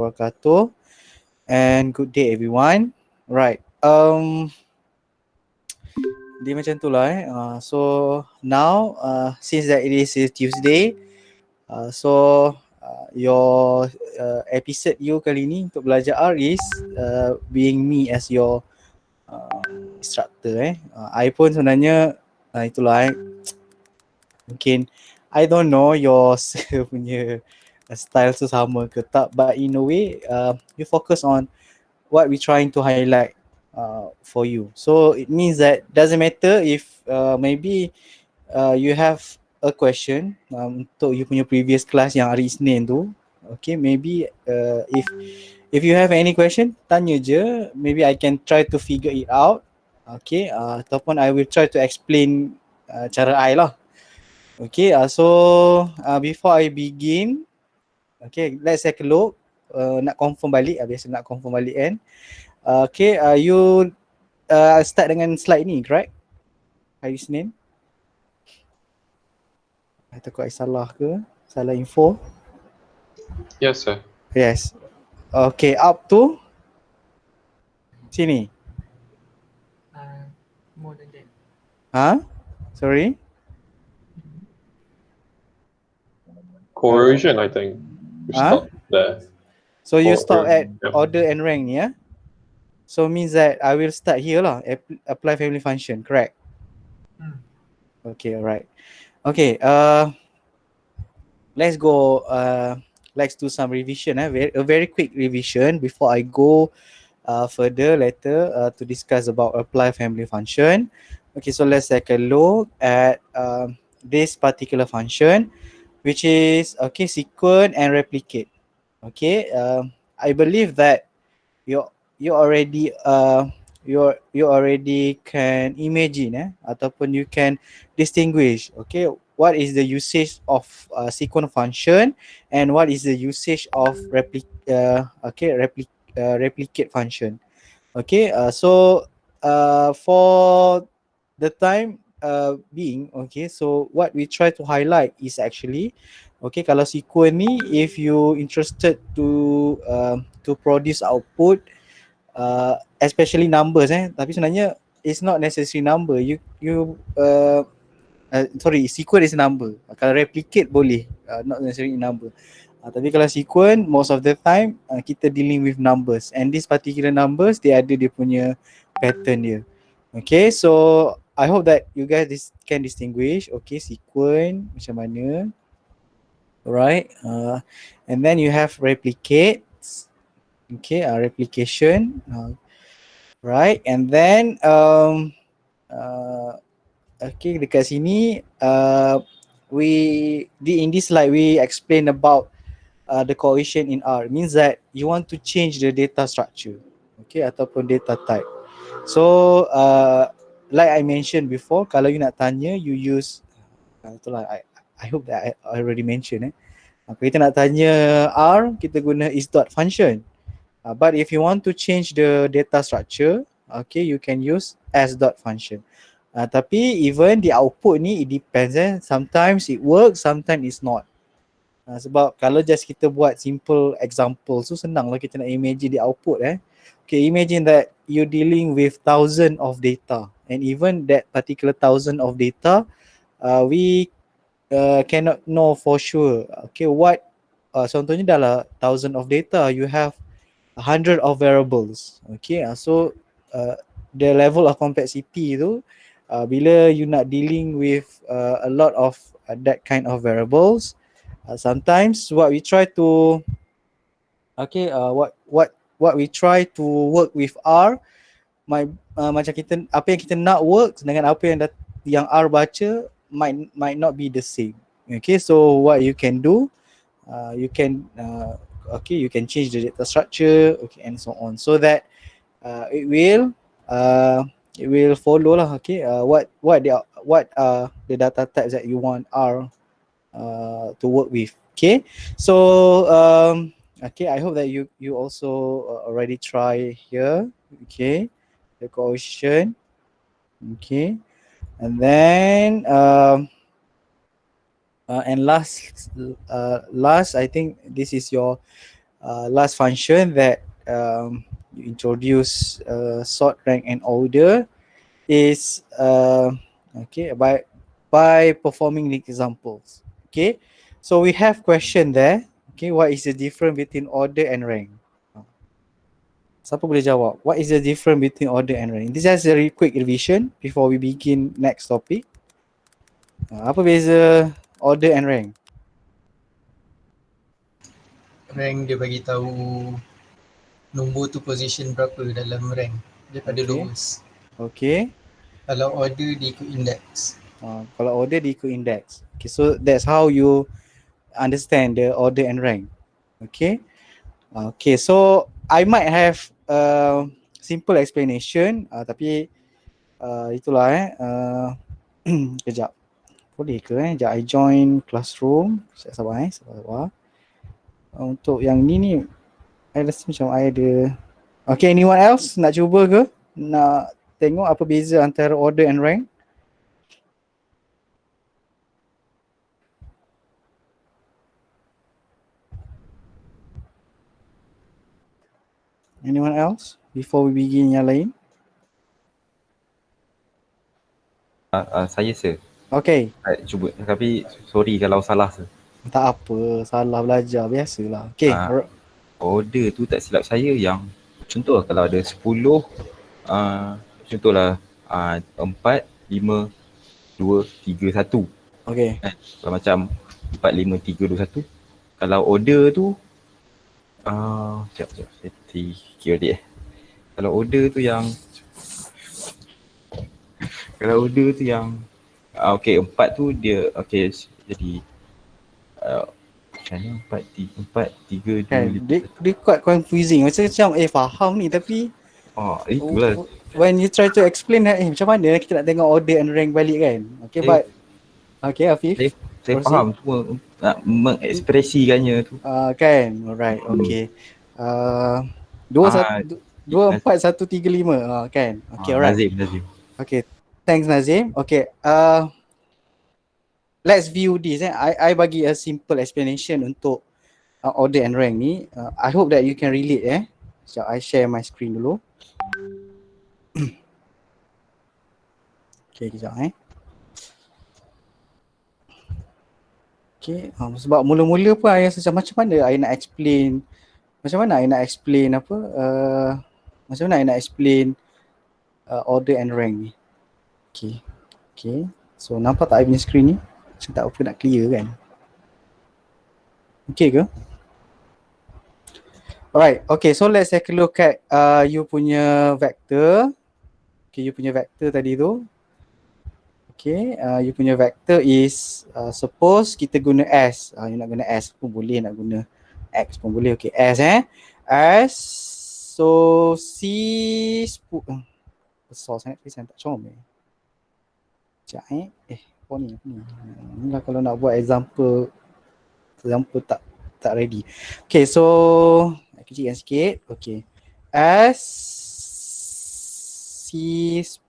wabarakatuh, and good day everyone. Right. Dia macam tu lah so now since that it is Tuesday, your episode you kali ni untuk belajar R is being me as your instructor I pun sebenarnya itulah mungkin I don't know your punya style tu sama ke tak, but in a way you focus on what we trying to highlight for you. So it means that doesn't matter if maybe you have a question untuk you punya previous class yang hari Isnin tu. Okay, maybe if you have any question, tanya je. Maybe I can try to figure it out. Okay, ataupun I will try to explain cara I lah. Okay, before I begin, okay, let's take a look. Nak confirm balik, biasa nak confirm balik kan. Okay, you start dengan slide ni, correct? Hari Isnin. Takut I salah ke? Salah info? Yes, sir. Yes. Okay, up to sini. More than that. Huh? Sorry? Coercion, I think. You Huh? stop there. So you stop at Yeah. order and rank, yeah? So means that I will start here lah. Apply family function, correct? Okay, alright. Okay, let's go. Let's do some revision. A very quick revision before I go further later to discuss about apply family function. Okay, so let's take a look at this particular function, which is okay, sequence and replicate. Okay, I believe that you already you already can imagine ataupun you can distinguish okay what is the usage of sequence function and what is the usage of replicate function. Okay, so for the time being, okay, so what we try to highlight is actually okay, kalau sequence ni if you interested to produce output especially numbers tapi sebenarnya it's not necessary number. Sorry, sequence is number. Kalau replicate boleh, not necessarily number. Tapi kalau sequence most of the time kita dealing with numbers, and this particular numbers dia ada dia punya pattern dia. Okay, so I hope that you guys can distinguish okay sequence macam mana. Alright, and then you have replicates. Okay, replication. Right, and then okay, dekat sini in this slide we explain about the coefficient in R. It means that you want to change the data structure, okay, ataupun data type. So like I mentioned before, kalau you nak tanya, you use itulah I hope that I already mentioned kalau kita nak tanya R, kita guna is dot function. But if you want to change the data structure, okay, you can use as dot function. Tapi even the output ni it depends sometimes it works, sometimes it's not. Sebab kalau just kita buat simple example so senang lah kita nak imagine the output Okay, imagine that you dealing with thousand of data, and even that particular thousand of data we cannot know for sure okay what contohnya dalam thousand of data you have 100 of variables. Okay, so the level of complexity tu bila you nak dealing with a lot of that kind of variables, sometimes what we try to what we try to work with R macam kita apa yang kita nak work dengan apa yang R baca might not be the same. Okay, so what you can do, you can you can change the data structure, okay, and so on, so that it will follow lah. Okay, what are the data types that you want R to work with. Okay, so okay, I hope that you also already try here. Okay, the coefficient. Okay, and then and last I think this is your last function that you introduce sort, rank, and order is okay by performing the examples. Okay, so we have question there. Okay, what is the difference between order and rank? Siapa boleh jawab? What is the difference between order and rank? This is a quick revision before we begin next topic. Apa beza order and rank? Rank dia bagi tahu nombor tu position berapa dalam rank daripada Okay. lowest. Okay. Kalau order dia ikut index. Kalau order dia ikut index. Okay, so that's how you understand the order and rank. Okay. Okay, so I might have simple explanation, tapi itulah kejap. Boleh ke Sekejap I join classroom. Sabar sabar. Untuk yang ni I rasa macam I ada. Okay, anyone else nak cuba ke? Nak tengok apa beza antara order and rank? Anyone else before we begin yang lain? Saya sir. Okay. Cuba, tapi sorry kalau salah sir. Tak apa, salah belajar biasalah. Okay. Order tu tak silap saya yang contoh kalau ada 10 contohlah 4, 5, 2, 3, 1. Okay. Kalau macam 4, 5, 3, 2, 1. Kalau order tu sekejap saya fikir dia. Kalau order tu yang okay, 4 tu dia okay jadi macam mana 4, 3, 2, kan, dia quite confusing. Macam faham ni tapi itulah when you try to explain macam mana kita nak tengok order and rank balik kan. Okay, but okay Afif, saya faham cuma nak mengekspresikannya tu kan. Alright, okay. 2, 4, 1, 3, 5 kan. Okay, alright. Nazim. Okay, thanks Nazim. Okay, let's view this. I bagi a simple explanation untuk order and rank ni. I hope that you can relate. So I share my screen dulu. Okay, kejap Okay, sebab mula-mula pun I rasa macam mana I nak explain order and rank ni. Okay. So nampak tak I punya screen ni? Saya tak apa nak clear kan. Okay ke? Alright, okay, so let's take a look at you punya vector. Okay, you punya vector tadi tu. Okay, you punya vector is suppose kita guna S. You nak guna S pun boleh, nak guna X pun boleh. Okay, S S. So C besar sangat tapi saya tak comel. Sekejap apa ni? Inilah kalau nak buat example tak ready. Okay, so kecilkan sikit. Okay, S C 10,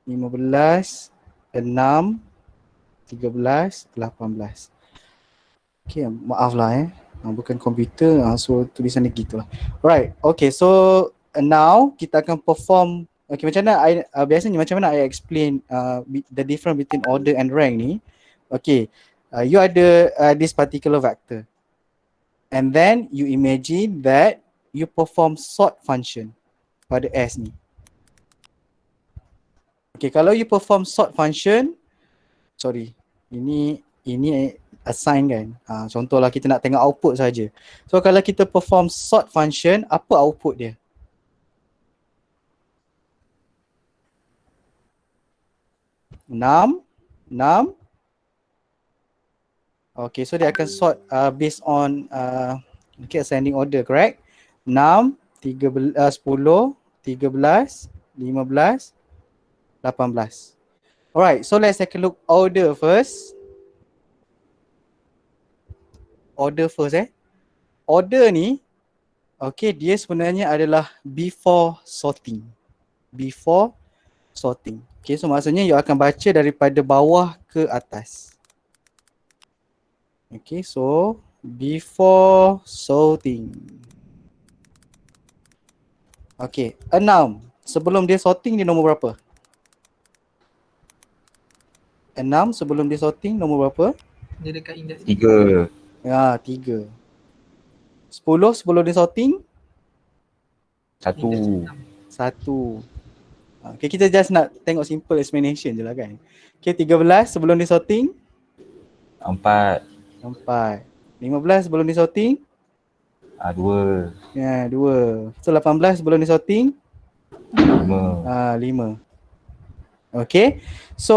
15, 6, 13, 18. Okay, maaf lah bukan komputer, so tulisan dia gitulah. Alright, okay, so now kita akan perform. Okay, macam mana biasanya macam mana I explain the difference between order and rank ni. Okay, you ada this particular vector and then you imagine that you perform sort function pada S ni. Okay, kalau you perform sort function, ini assign kan. Contohlah kita nak tengok output saja. So kalau kita perform sort function, apa output dia? Enam. Okay, so dia akan sort based on ascending order, correct? 6, 10, 13, 15, 18. Alright, so let's take a look order first. Order ni, okay, dia sebenarnya adalah before sorting. Okay, so maksudnya you akan baca daripada bawah ke atas. Okay, so before sorting. Okay, 6. Sebelum dia sorting dia nombor berapa? 6 sebelum dia sorting nombor berapa? Dia dekat indeks 3. Ya, 3. 10 sebelum dia sorting 1. 1. Okay, kita just nak tengok simple explanation je lah kan. Okay, 13 sebelum dia sorting 4. 4. 15 sebelum dia sorting 2. ya, 2. So 18 sebelum dia sorting 5. 5. Okay, so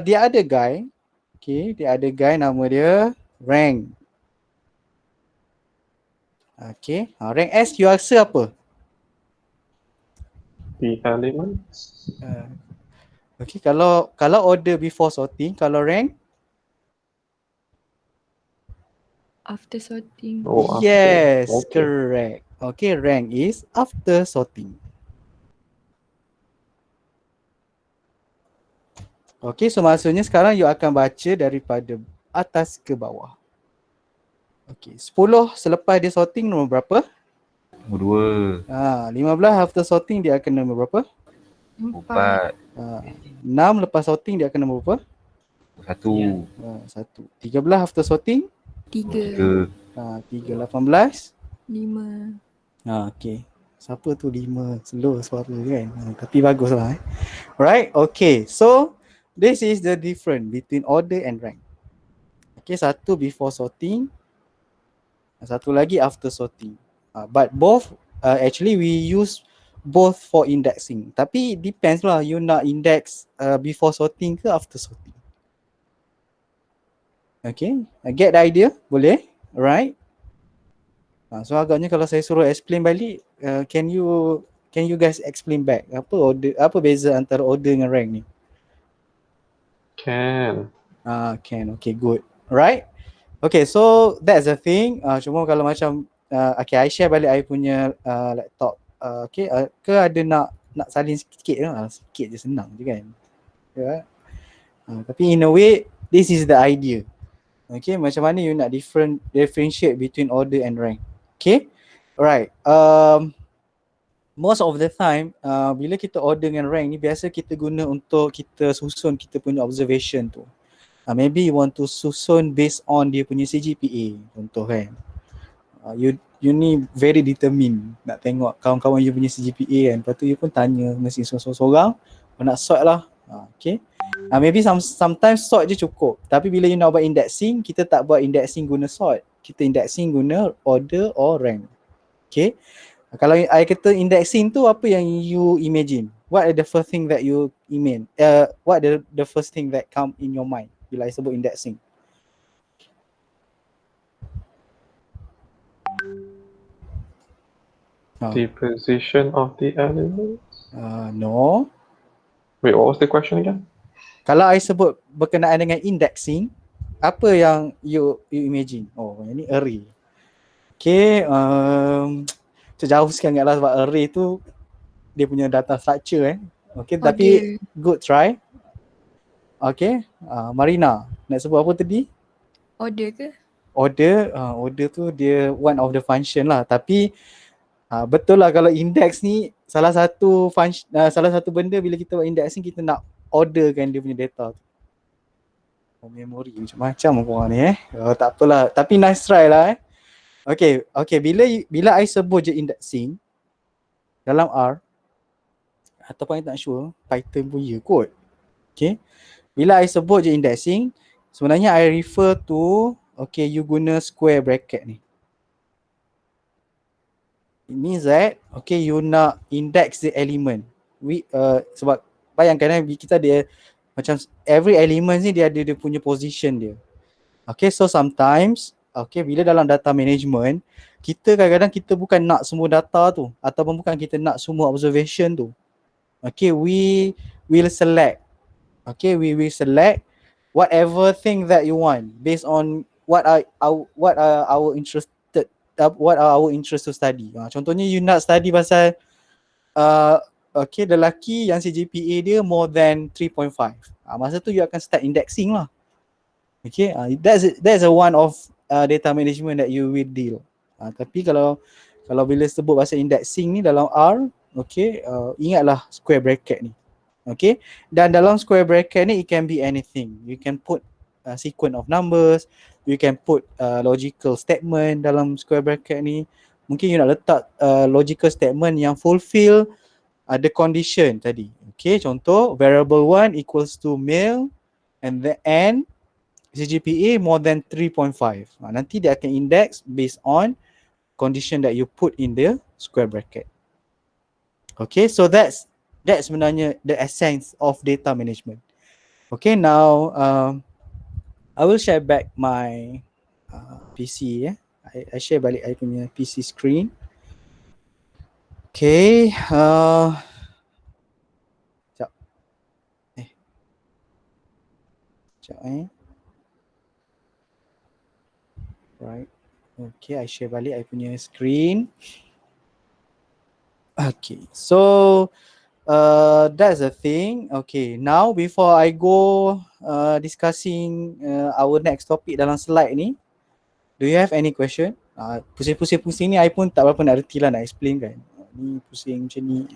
the other guy, okay, the other guy nama dia rank. Okay, rank S you rasa apa? The elements. Okay, kalau order before sorting, kalau rank After sorting. Oh, after. yes, Okay. correct. Okay, rank is after sorting. Okay, so maksudnya sekarang you akan baca daripada atas ke bawah. Okay, 10 selepas dia sorting nombor berapa? Nombor 15 after sorting dia akan nombor berapa? 2. 4. 6 lepas sorting dia akan nombor berapa? 1. 1. 13 after sorting? 3. 3. 18? 5. Okay. Siapa tu 5? Slow suara kan. Tapi bagus lah. Right, okay. So, this is the difference between order and rank. Okay, satu before sorting. Satu lagi after sorting. But both, actually we use both for indexing. Tapi depends lah, you nak index before sorting ke after sorting. Okay, get the idea? Boleh? Alright. So agaknya kalau saya suruh explain balik, can you guys explain back apa beza antara order dengan rank ni? Can. Can. Okay, good. Right? Okay, so that's the thing. Cuma kalau macam okay, I share balik I punya laptop. Okay, ke ada nak salin sikit lah. Sikit je, senang je kan. Yeah. Tapi in a way, this is the idea. Okay, macam mana you nak differentiate between order and rank. Okay, alright. Most of the time, bila kita order dengan rank ni, biasa kita guna untuk kita susun kita punya observation tu. Maybe you want to susun based on dia punya CGPA, contoh kan. You ni very determined nak tengok kawan-kawan you punya CGPA kan. Lepas tu you pun tanya mesti seorang-seorang, nak sort lah. Okay. Maybe sometimes sort je cukup. Tapi bila you nak buat indexing, kita tak buat indexing guna sort. Kita indexing guna order or rank. Okay. Kalau I kata indexing tu, apa yang you imagine? What are the first thing that you imagine? What the first thing that come in your mind bila I sebut indexing? The position of the elements. No. Wait, what was the question again? Kalau I sebut berkenaan dengan indexing, apa yang you imagine? Oh, yang ni array. Okay, jauh sikit lah sebab array tu dia punya data structure Okay, tapi good try. Okay, Marina, nak sebut apa tadi? Order ke? Order tu dia one of the function lah. Tapi betul lah kalau index ni salah satu benda bila kita buat indexing, kita nak orderkan dia punya data tu. Memory macam-macam korang ni tak apalah. Tapi nice try lah Okay, bila I sebut je indexing dalam R, ataupun I tak sure, Python pun ya kot. Okay, bila I sebut je indexing, sebenarnya I refer to, okay, you guna square bracket ni. It means that, okay, you nak index the element. Sebab bayangkan kita dia macam every element ni dia ada dia punya position dia. Okay, so sometimes, okay, bila dalam data management, kita kadang-kadang kita bukan nak semua data tu, ataupun bukan kita nak semua observation tu. Okay, we will select. Okay, we will select whatever thing that you want based on what are our interest to study. Contohnya you nak study pasal okay, lelaki yang CGPA dia more than 3.5. Masa tu you akan start indexing lah. Okay, that's a one of data management that you will deal. Tapi kalau bila sebut pasal indexing ni dalam R, okay, ingatlah square bracket ni. Okay, dan dalam square bracket ni it can be anything. You can put sequence of numbers, you can put logical statement dalam square bracket ni. Mungkin you nak letak logical statement yang fulfill the condition tadi. Okay, contoh variable 1 equals to male and the n CGPA more than 3.5. Nanti dia akan index based on condition that you put in the square bracket. Okay, so that's sebenarnya the essence of data management. Okay, now I will share back my PC. I share balik I punya PC screen. Okay, sekejap. Right. Okay, I share balik I punya screen. Okay, so that's the thing. Okay, now before I go discussing our next topic dalam slide ni, do you have any question? Pusing-pusing ni I pun tak berapa nak reti lah nak explain kan. Ni pusing macam ni.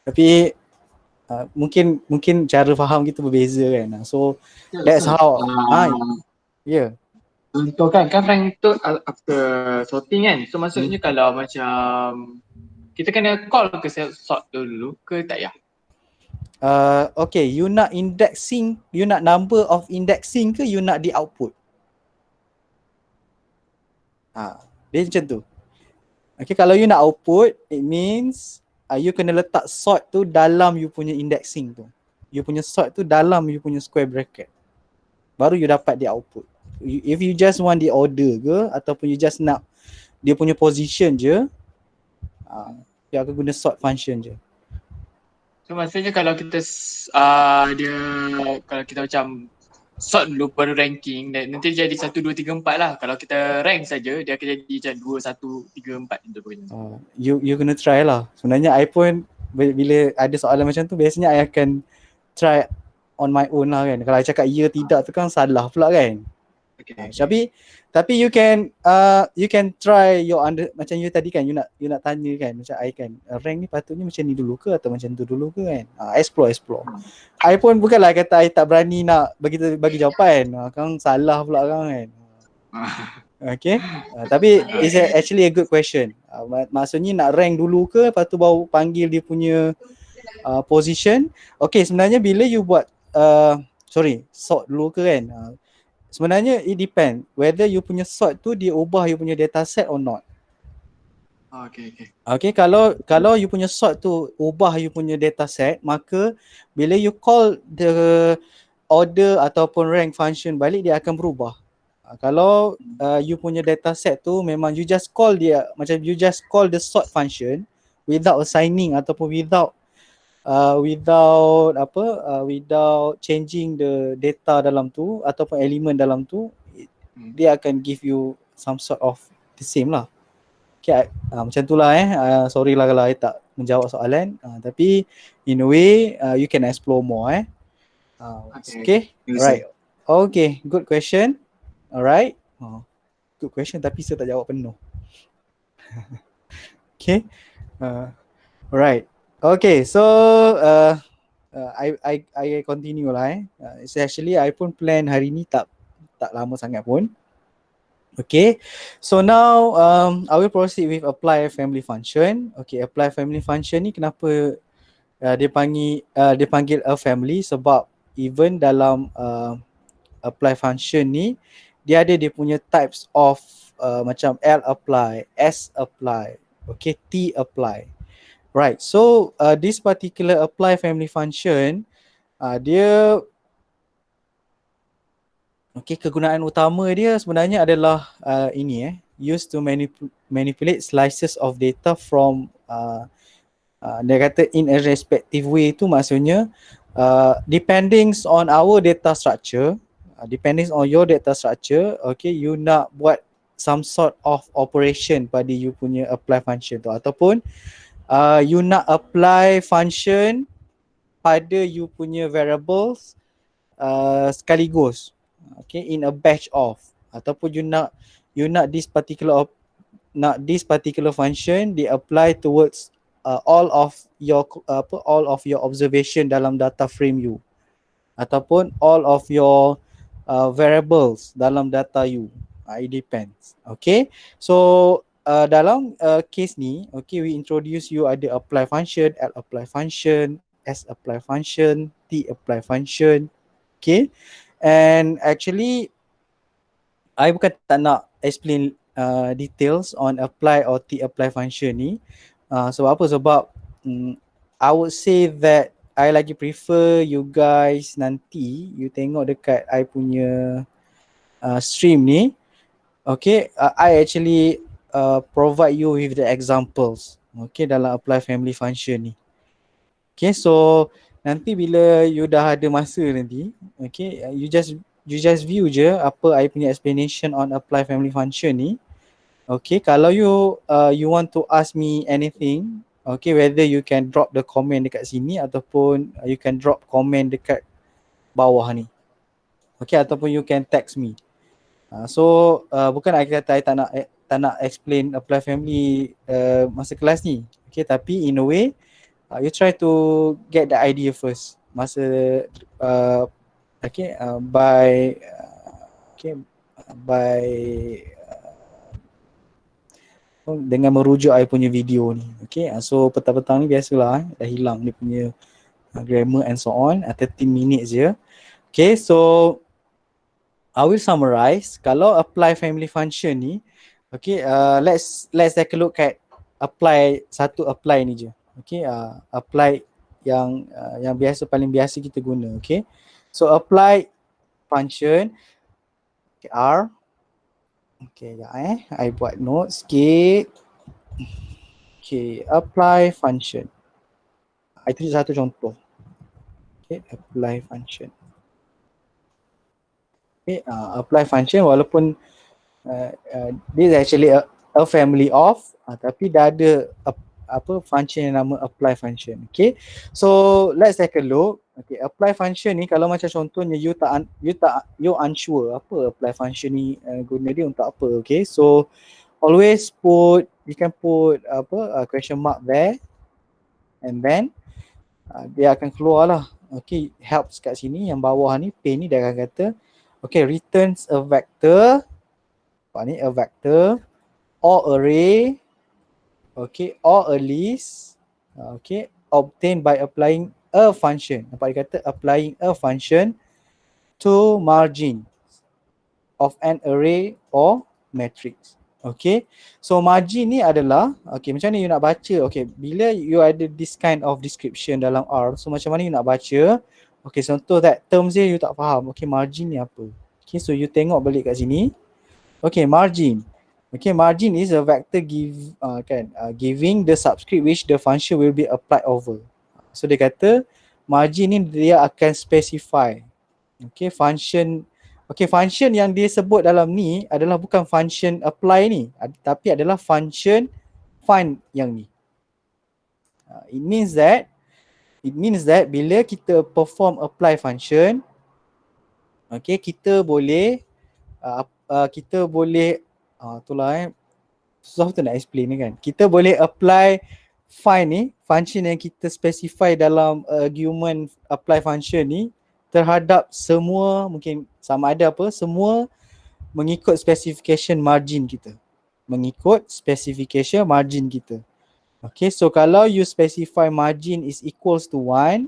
Tapi mungkin cara faham kita berbeza kan. So that's how yeah. Untuk kan rank tu after sorting kan. So maksudnya kalau macam kita kena call ke sort dulu ke tak ya? Okay, you nak indexing, you nak number of indexing ke you nak di output? Dia macam tu. Okay, kalau you nak output, it means you kena letak sort tu dalam you punya indexing tu. You punya sort tu dalam you punya square bracket. Baru you dapat di output. If you just want the order ke ataupun you just nak dia punya position je, dia akan guna sort function je. So maksudnya kalau kita kalau kita macam sort dulu baru ranking dan nanti jadi 1, 2, 3, 4 lah. Kalau kita rank saja dia akan jadi macam 2, 1, 3, 4 gitu pun. You kena try lah. Sebenarnya I pun bila ada soalan macam tu biasanya I akan try on my own lah kan. Kalau I cakap ya tidak tu kan salah pula kan. Okay. Tapi you can try your macam you tadi kan you nak tanya kan macam I kan rank ni patutnya macam ni dulu ke atau macam tu dulu ke kan. Explore. I pun bukanlah kata I tak berani nak bagi jawapan. Kan salah pula kan. Okay. Tapi it's actually a good question. Maksudnya nak rank dulu ke lepas tu baru panggil dia punya position. Okay, sebenarnya bila you buat sort dulu ke kan. Sebenarnya it depend whether you punya sort tu dia ubah you punya data set or not. Okay, kalau you punya sort tu ubah you punya data set, maka bila you call the order ataupun rank function balik dia akan berubah. Kalau you punya data set tu memang you just call dia macam you just call the sort function without assigning ataupun without changing the data dalam tu ataupun elemen dalam tu, dia akan give you some sort of the same lah. Okay, macam tu lah sorry lah kalau I tak menjawab soalan, tapi in a way you can explore more okay. Alright. Okay, good question. Alright. Good question tapi saya tak jawab penuh. Okay. Alright. Okay, so I continue lah it's actually I pun plan hari ni tak lama sangat pun. Okay, so now I will proceed with apply family function. Okay, apply family function ni kenapa dia panggil a family sebab even dalam apply function ni dia ada dia punya types of macam L apply, S apply, okay, T apply. Right, so this particular apply family function, dia kegunaan utama dia sebenarnya adalah used to manipulate slices of data from dia kata in a respective way tu maksudnya depending on our data structure, depending on your data structure, okay, you nak buat some sort of operation pada you punya apply function tu ataupun you nak apply function pada you punya variables sekaligus, okay, in a batch of. ataupun you nak this particular function they apply towards all of your observation dalam data frame you, ataupun all of your variables dalam data you. It depends. Okay, so dalam case ni, okay, we introduce you ada apply function, L apply function, S apply function, T apply function. Okay, and actually I bukan tak nak explain details on apply or T apply function ni. Sebab apa? Sebab I would say that I lagi prefer you guys nanti you tengok dekat I punya stream ni. Okay, I actually provide you with the examples, okay, dalam apply family function ni. Okay, so nanti bila you dah ada masa nanti, okay, you just view je apa I punya explanation on apply family function ni. Okay, kalau you want to ask me anything, okay, whether you can drop the comment dekat sini ataupun you can drop comment dekat bawah ni. Okay, ataupun you can text me. So bukan I kata I tak nak explain apply family masa kelas ni. Okay, tapi in a way you try to get the idea first masa dengan merujuk I punya video ni. Okay, so petang-petang ni biasalah dah hilang dia punya grammar and so on. 13 minutes je. Okay, so I will summarize. Kalau apply family function ni, okay, let's take a look at satu apply ni je. Okay, apply yang paling biasa kita guna. Okay, so apply function, okay, R. Okay, I buat note sikit. Okay, apply function. Itu satu contoh. Okay, apply function. Okay, apply function walaupun this is actually a family of, tapi dah ada function yang nama apply function. Okay, so let's take a look. Okay, apply function ni kalau macam contohnya you unsure apa apply function ni guna dia untuk apa. Okay, so always you can put question mark there, and then dia akan keluar lah. Okay, helps kat sini yang bawah ni P ni dia akan kata okay, returns a vector, a vector or array, okay, or a list, okay, obtained by applying a function. Nampak dia kata applying a function to margin of an array or matrix. Okay, so margin ni adalah, okay, macam mana you nak baca? Okay, bila you ada this kind of description dalam R, so macam mana you nak baca? Okay, contoh that terms dia you tak faham. Okay, margin ni apa? Okay, so you tengok balik kat sini. Okay, margin. Okay, margin is a vector giving the subscript which the function will be applied over. So dia kata margin ni dia akan specify. Okay, function yang dia sebut dalam ni adalah bukan function apply ni, tapi adalah function find yang ni. It means that bila kita perform apply function, okay, kita boleh susah betul nak explain ni kan. Kita boleh apply find ni, function yang kita specify dalam argument apply function ni terhadap semua, mungkin sama ada semua mengikut specification margin kita. Okay, so kalau you specify margin is equals to 1,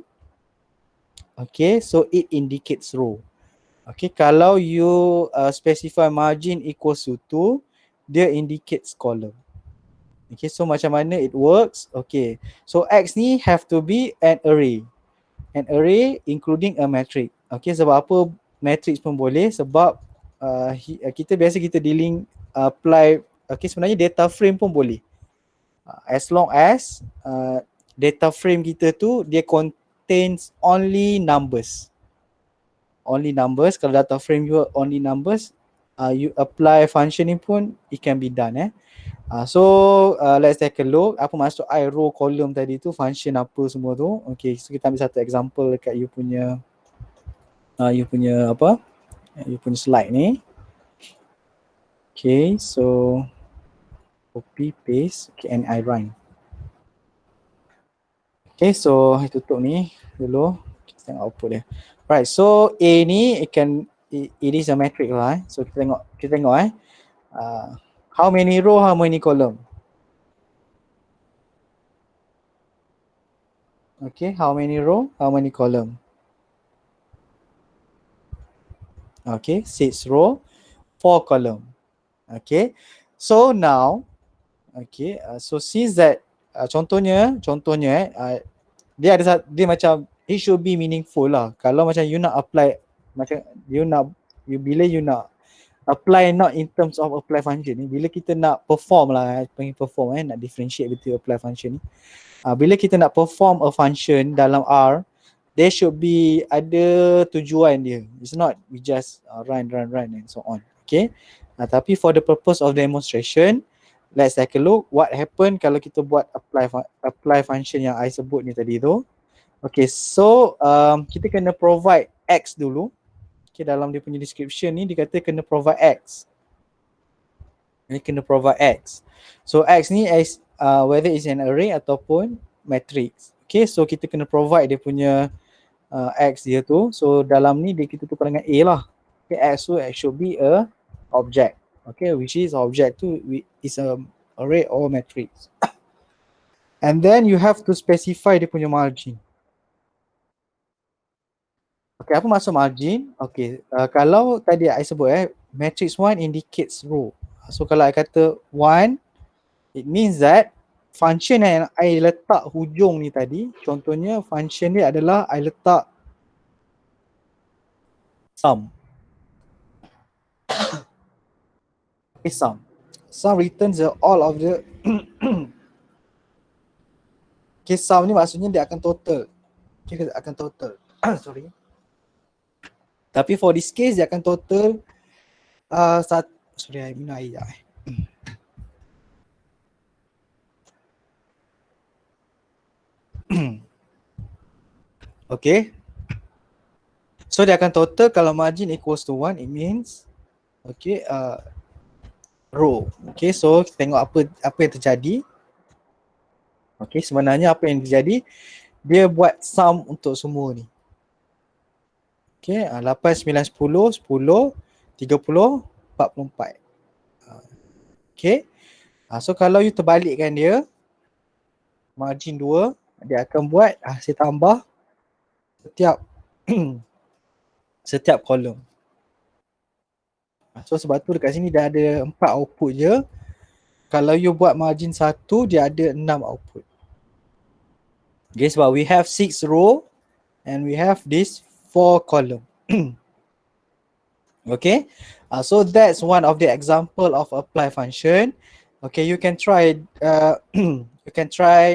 okay, so it indicates row. Okay, kalau you specify margin equals to 2, dia indicates column. Okay, so macam mana it works? Okay, so X ni have to be an array including a matrix. Okay, sebab apa matrix pun boleh? Sebab kita dealing apply, okay, sebenarnya data frame pun boleh. As long as data frame kita tu dia contains only numbers. Kalau data frame you only numbers, you apply function ni pun it can be done. So let's take a look. Apa maksud I row column tadi tu, function apa semua tu. Okay, so kita ambil satu example dekat you punya slide ni. Okay, so copy paste, okay, and I run. Okay, so I tutup ni dulu. Kita tengok output dia. Right, so A ni it is a matrix lah. So kita tengok how many row, how many column. Okay, how many row, how many column. Okay, 6 row, 4 column. Okay, so now, okay, so since that contohnya dia macam it should be meaningful lah. Kalau macam you nak apply, macam bila you nak apply, not in terms of apply function ni, bila kita nak perform lah, panggil perform nak differentiate between apply function ni. Bila kita nak perform a function dalam R, there should be ada tujuan dia. It's not we just run and so on. Okay. Tapi for the purpose of demonstration, let's take a look what happen kalau kita buat apply function yang I sebut ni tadi tu. Okay, so kita kena provide X dulu. Okay, dalam dia punya description ni dia kata kena provide X. Ini kena provide X. So X ni whether it's an array ataupun matrix. Okay, so kita kena provide dia punya X dia tu. So dalam ni kita tukar dengan A lah. Okay, X tu should be a object. Okay, which is object tu is a array or matrix. And then you have to specify dia punya margin. Okay, apa maksud margin? Okay, kalau tadi I sebut matrix 1 indicates row. So kalau I kata 1, it means that function yang I letak hujung ni tadi, contohnya function dia adalah I letak sum. Okay, sum. Sum returns all of the okay, sum ni maksudnya dia akan total. Okay, akan total. Sorry. Tapi for this case dia akan total sorry, I minum air sekejap. Okay. So dia akan total kalau margin equals to 1, it means okay, row. Okay, so kita tengok apa yang terjadi. Okay, sebenarnya apa yang terjadi, dia buat sum untuk semua ni. Okay, 8, 9, 10, 10, 30, 44. Okay, so kalau you terbalikkan dia, margin 2, dia akan buat hasil tambah setiap kolom. So sebab tu dekat sini dah ada 4 output je. Kalau you buat margin 1, dia ada 6 output. Okay, sebab we have 6 row and we have this 4 column. Okay, so that's one of the example of apply function. Okay, you can try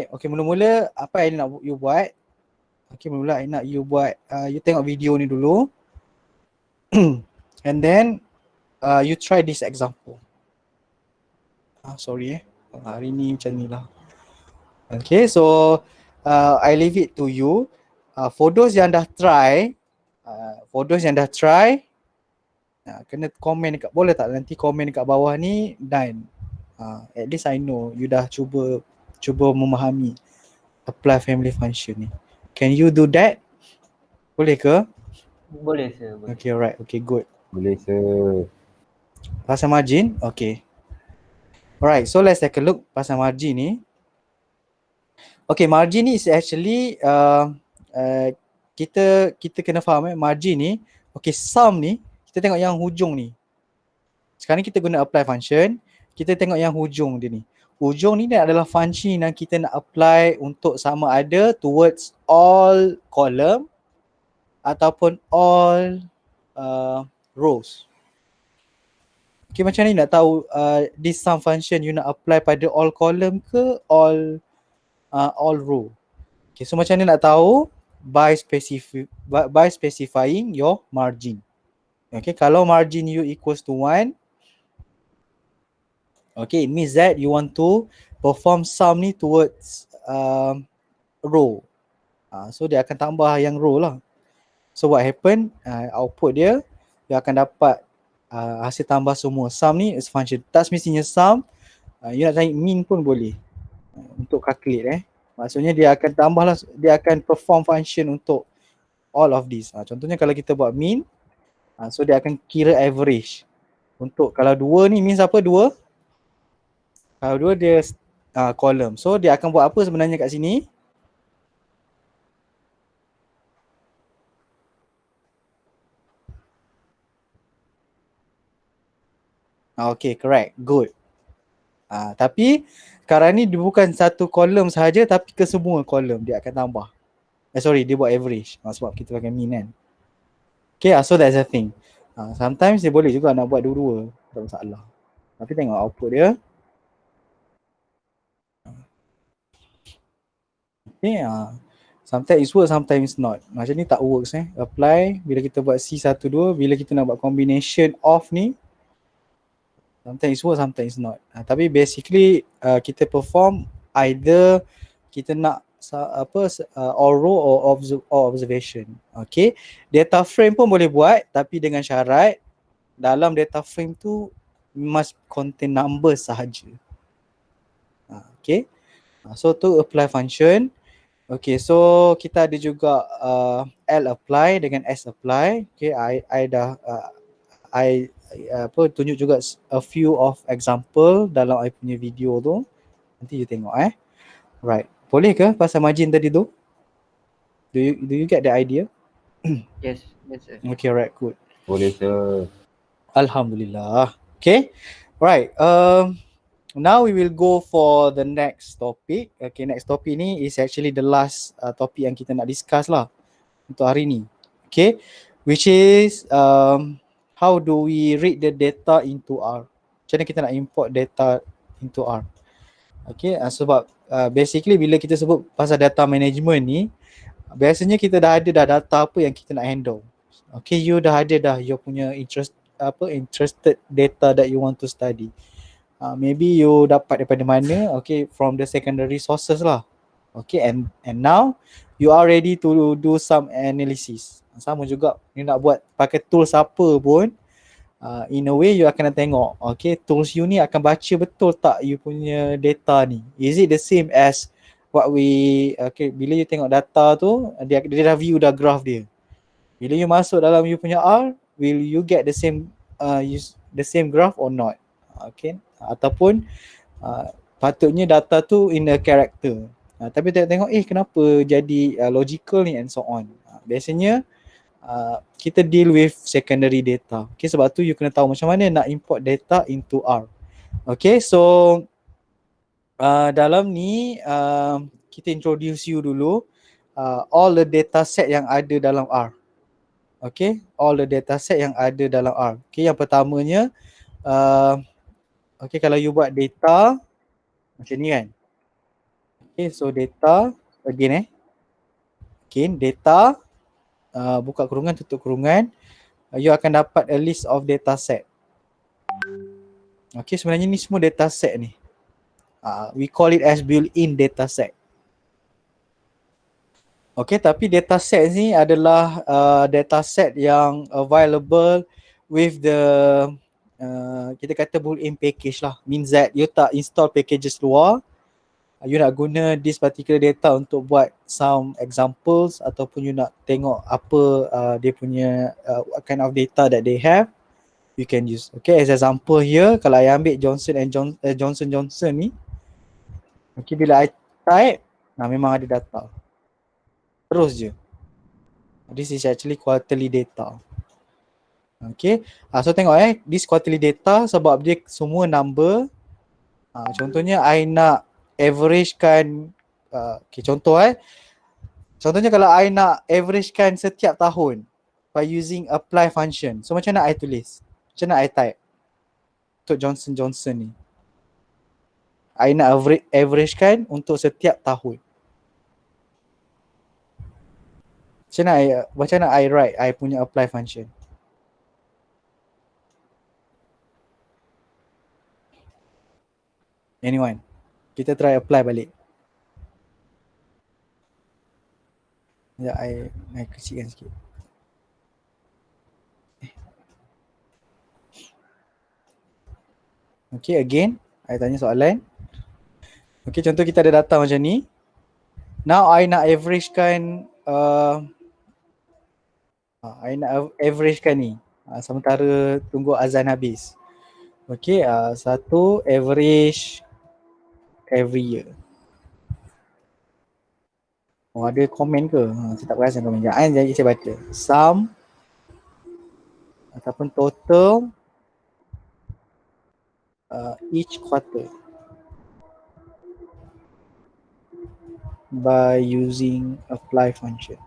okay, mula-mula apa yang nak you buat. Okay, mula-mula nak you buat you tengok video ni dulu. And then you try this example. Sorry hari ni macam ni lah. Okay, so I leave it to you. For those yang dah try, kena komen dekat, boleh tak nanti komen dekat bawah ni dan at least I know you dah cuba memahami apply family function ni. Can you do that? Boleh ke? Boleh sir. Boleh. Okay, alright. Okay, good. Boleh sir. Pasal margin, okay. Alright, so let's take a look pasal margin ni. Okay, margin ni is actually kita kena faham margin ni. Okay, sum ni kita tengok yang hujung ni. Sekarang kita guna apply function, kita tengok yang hujung dia ni. Hujung ni adalah function yang kita nak apply untuk sama ada towards all column ataupun all rows. Okay, macam ni nak tahu this sum function you nak apply pada all column ke all row. Okay, so macam ni nak tahu by specifying your margin. Okay, kalau margin you equals to 1, okay, it means that you want to perform sum ni towards row. So dia akan tambah yang row lah. So what happen, output dia akan dapat hasil tambah semua. Sum ni is function. Tak semestinya sum, you nak cari mean pun boleh untuk calculate Maksudnya dia akan tambahlah, dia akan perform function untuk all of this. Contohnya kalau kita buat mean, so dia akan kira average. Untuk kalau 2 ni means apa 2? Kalau 2 dia column. So dia akan buat apa sebenarnya kat sini? Okay, correct. Good. Tapi sekarang ni dia bukan satu kolom sahaja tapi ke semua kolom dia akan tambah. Dia buat average. Sebab kita pakai mean kan. Okay, so that's the thing. Sometimes dia boleh juga nak buat dua-dua. Tak masalah. Tapi tengok output dia. Okay, sometimes it works, sometimes not. Macam ni tak works Apply, bila kita buat C12, bila kita nak buat combination of ni, sometimes it works, sometimes not. Tapi basically kita perform either kita nak or row or observation. Okay, data frame pun boleh buat tapi dengan syarat dalam data frame tu must contain number sahaja. Okay, so to apply function. Okay, so kita ada juga L apply dengan S apply. Okay, I dah tunjuk juga a few of example dalam I punya video tu. Nanti you tengok Right. Boleh ke pasal margin tadi tu? Do you get the idea? Yes, sir. Okay, right, good. Boleh sir. Alhamdulillah. Okay. Right. Now we will go for the next topic. Okay, next topic ni is actually the last topic yang kita nak discuss lah untuk hari ni. Okay, which is how do we read the data into R? Macam mana kita nak import data into R? Okay, sebab basically bila kita sebut pasal data management ni, biasanya kita dah ada data apa yang kita nak handle. Okay, you dah ada you punya interested data that you want to study. Maybe you dapat daripada mana? Okay, from the secondary sources lah. Okay, and now you are ready to do some analysis. Sama juga, you nak buat pakai tools apa pun, in a way you akan tengok, okay, tools you ni akan baca betul tak you punya data ni. Is it the same as what bila you tengok data tu, dia dah view dah graph dia. Bila you masuk dalam you punya R, will you get the same graph or not? Okay, ataupun patutnya data tu in a character. Tapi tengok kenapa jadi logical ni and so on. Biasanya kita deal with secondary data. Okay, sebab tu you kena tahu macam mana nak import data into R. Okay, so dalam ni kita introduce you dulu all the data set yang ada dalam R. Okay, all the data set yang ada dalam R. Okay, yang pertamanya okay, kalau you buat data macam ni kan. Okay, so data again okay, data buka kurungan, tutup kurungan, you akan dapat a list of data set. Okay, sebenarnya ni semua data set ni. We call it as built-in data set. Okay, tapi data set ni adalah data set yang available with the kita kata built-in package lah. Means that you tak install packages luar, you nak guna this particular data untuk buat some examples ataupun you nak tengok apa dia punya what kind of data that they have, you can use. Okay, as example here, kalau I ambil Johnson ni, okay, bila I type, memang ada data. Terus je. This is actually quarterly data. Okay, so tengok this quarterly data sebab dia semua number. Contohnya I nak averagekan okay, contohnya kalau I nak averagekan setiap tahun by using apply function. So macam mana I tulis? Macam mana I type untuk Johnson ni? I nak averagekan untuk setiap tahun. Macam mana I write I punya apply function? Anyone? Kita try apply balik. Ya, I kecilkan sikit. Okay, again, I tanya soalan. Okay, contoh kita ada data macam ni. Now I nak averagekan ni. Sementara tunggu azan habis. Okay, satu average every year. Oh, ada komen ke? Saya tak perasan komen. Jadi saya baca. Sum ataupun total each quarter by using apply function.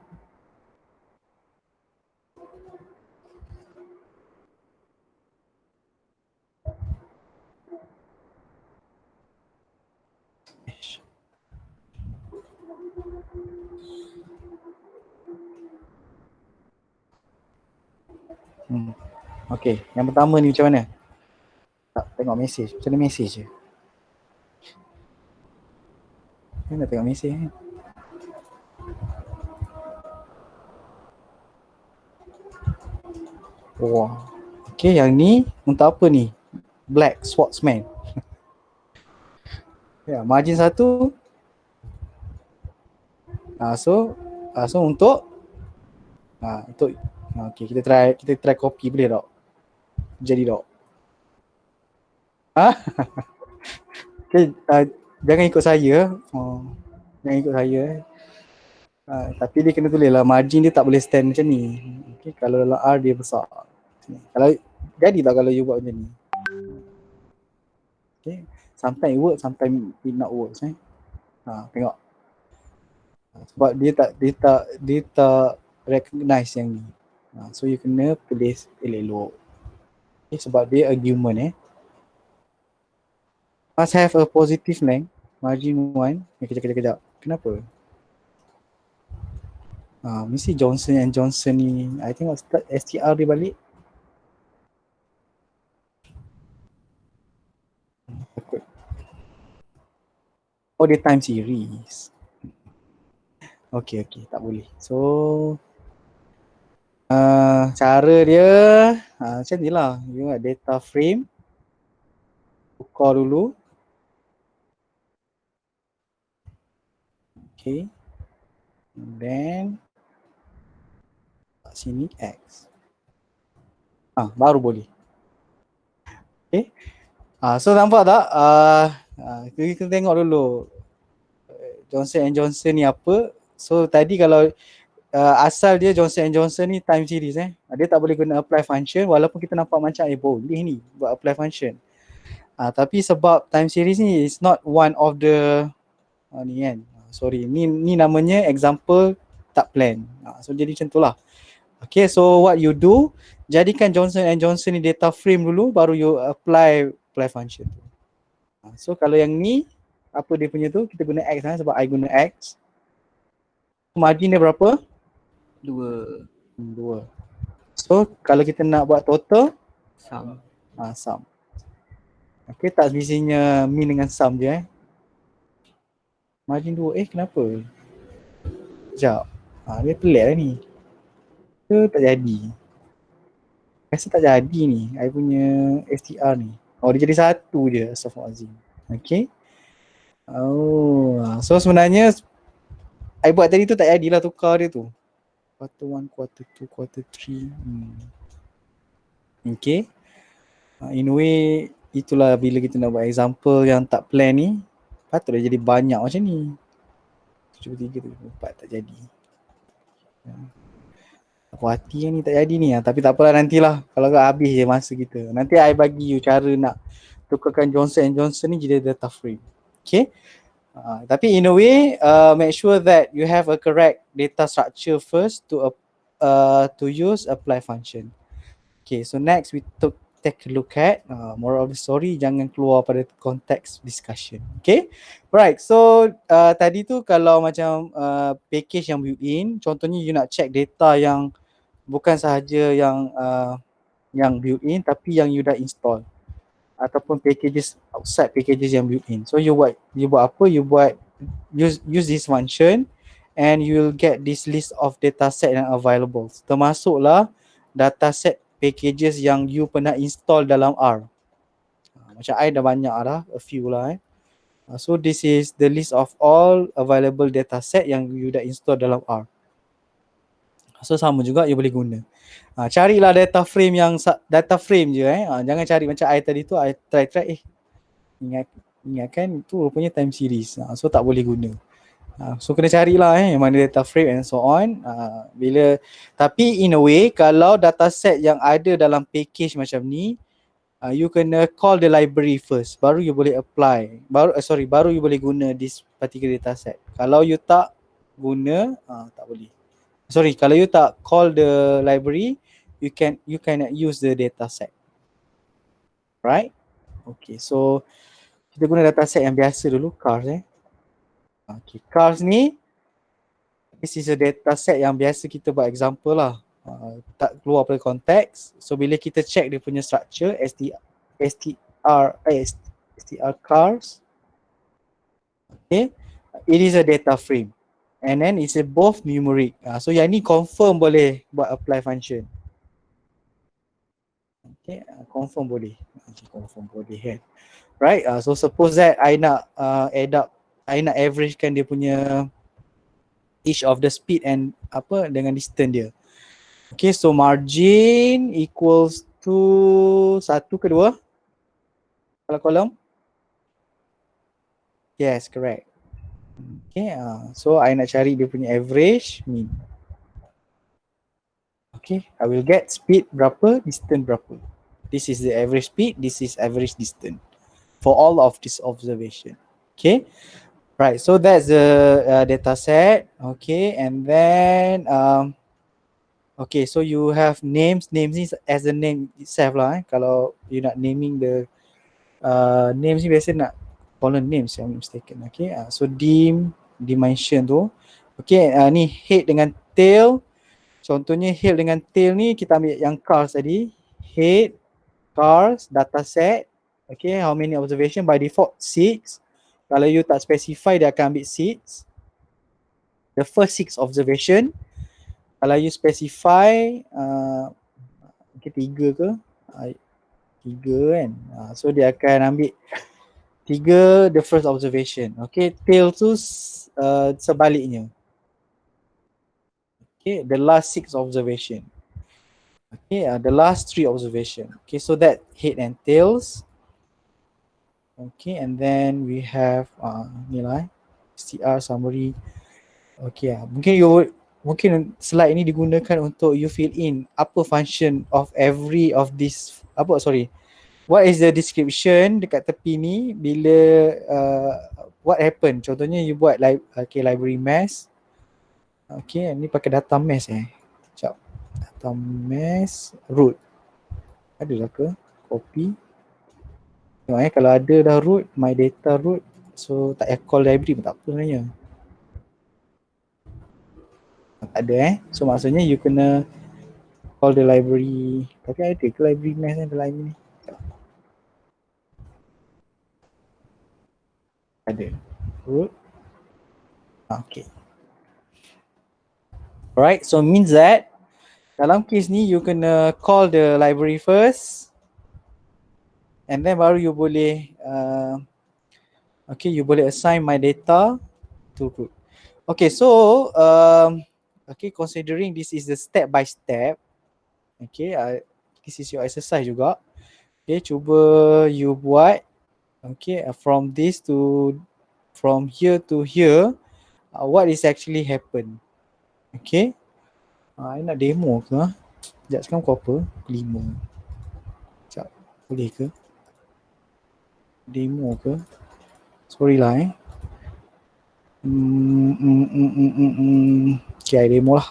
Okay, yang pertama ni macam mana? Tak tengok mesej. Macam mana mesej je? Saya nak tengok mesej ni. Wah. Okay, yang ni untuk apa ni? Black Swordsman. Ya, margin 1. So untuk okay, kita try copy boleh tak? Jadi tak? Okay, jangan ikut saya. Jangan ikut saya. Tapi dia kena tulis lah, margin dia tak boleh stand macam ni. Okay, kalau dalam R dia besar. Kalau jadi tak kalau you buat macam ni? Okay, sometimes it work, sometimes it not work. Tengok. Sebab dia tak recognize yang ni. So you kena tulis elok-elok. Okay, sebab dia argument must have a positive length, margin 1. Kejap. Kenapa? Mesti Johnson & Johnson ni, I tengok start STR dia balik. Takut. Oh, dia time series. Okay, tak boleh. So cara dia macam ni lah. You nak data frame, tukar dulu. Okay, and then sini X. Baru boleh. Okay, so nampak tak? Kita tengok dulu Johnson & Johnson ni apa. So tadi kalau asal dia Johnson & Johnson ni time series dia tak boleh guna apply function, walaupun kita nampak macam boleh ni buat apply function. Tapi sebab time series ni is not one of the ni kan. Sorry, ni namanya example tak plan. So jadi macam tu lah. Okay, so what you do, jadikan Johnson & Johnson ni data frame dulu, baru you apply function tu. So kalau yang ni, apa dia punya tu, kita guna X sebab I guna X. Margin dia berapa? 2. So kalau kita nak buat total, Sum. sum. Okay, tak semestinya min dengan sum je Margin 2, kenapa? Sekejap. Dia pelik lah ni. Ke tak jadi? Rasa tak jadi ni, I punya STR ni. Dia jadi 1 je, Astaghfirullahaladzim. Okay. So sebenarnya I buat tadi tu tak jadilah tukar dia tu. Quarter 1, quarter 2, quarter 3. Okay. In a way, itulah bila kita nak buat example yang tak plan ni, patutlah jadi banyak macam ni. 73, 74 tak jadi. Aku hati ni tak jadi ni. Tapi tak apalah, nantilah. Kalau habis je masa kita. Nanti I bagi you cara nak tukarkan Johnson & Johnson ni jadi data frame. Okay. Tapi in a way, make sure that you have a correct data structure first to use apply function. Okay, so next we take a look at moral of the story, jangan keluar pada konteks discussion. Okay, right. So tadi tu kalau macam package yang built-in, contohnya you nak check data yang bukan sahaja yang built-in tapi yang you dah install, ataupun packages outside packages yang built-in. So you buat apa? You buat use this function and you will get this list of dataset yang available. Termasuklah dataset packages yang you pernah install dalam R. Macam I dah banyak dah, a few lah. So this is the list of all available dataset yang you dah install dalam R. So sama juga you boleh guna. Carilah data frame yang data frame je jangan cari macam I tadi tu, I try ingatkan tu rupanya time series. So tak boleh guna. So kena carilah yang mana data frame and so on. Tapi in a way kalau dataset yang ada dalam package macam ni, you kena call the library first, baru you boleh apply, baru you boleh guna this particular dataset. Kalau you tak guna, tak boleh. Kalau you tak call the library, you cannot use the dataset. Right? Okay, so kita guna dataset yang biasa dulu, cars Okay, cars ni, this is a dataset yang biasa kita buat example lah. Tak keluar pada konteks. So bila kita check dia punya structure str cars, okay, it is a data frame and then it's a both numeric. So yang ni confirm boleh buat apply function. Okay, confirm boleh kan. Right, so suppose that I nak add up, I nak averagekan dia punya each of the speed and dengan distance dia. Okay, so margin equals to 1 ke 2? Kalau kolom? Yes, correct. Okay, so I nak cari dia punya average mean. Okay, I will get speed berapa, distance berapa. This is the average speed, this is average distance for all of this observation. Okay, right, so that's the data set. Okay, and then okay, so you have names ni as the name itself lah. Kalau you nak naming the names ni biasa nak column names yang mistaken. Okay, so dimension tu. Okay, ni head dengan tail. Contohnya head dengan tail ni kita ambil yang cars tadi. Head, cars, dataset. Okay, how many observation? By default 6. Kalau you tak specify, dia akan ambil 6. The first 6 observation. Kalau you specify okay, 3 ke? 3 kan. So dia akan ambil 3 the first observation. Okay, tail tu sebaliknya. Okay, the last 6 observation. Okay, the last 3 observation. Okay, so that head and tails. Okay, and then we have ni lah STR summary. Okay, mungkin slide ini digunakan untuk you fill in apa function of every of this, what is the description dekat tepi ni bila what happen. Contohnya you buat library mass. Okay, ni pakai data mass sekejap. Data mass root adalah ke copy. Tengok kalau ada dah root, my data root, so tak payah call library pun tak apa sebenarnya. Tak ada so maksudnya you kena call the library. Tapi ada ke library mass dalam ini? Ada root. Okay, alright, so means that dalam case ni you kena call the library first and then baru you boleh you boleh assign my data to root. Okay, so okay, considering this is the step by step, okay, this is your exercise juga. Okay, cuba you buat, okay, from here to here, what is actually happen. Okay, I nak demo ke? Sekejap, sekarang pukul apa? 5. Sekejap, boleh ke? Demo ke? Sorry lah Okay, I demo lah.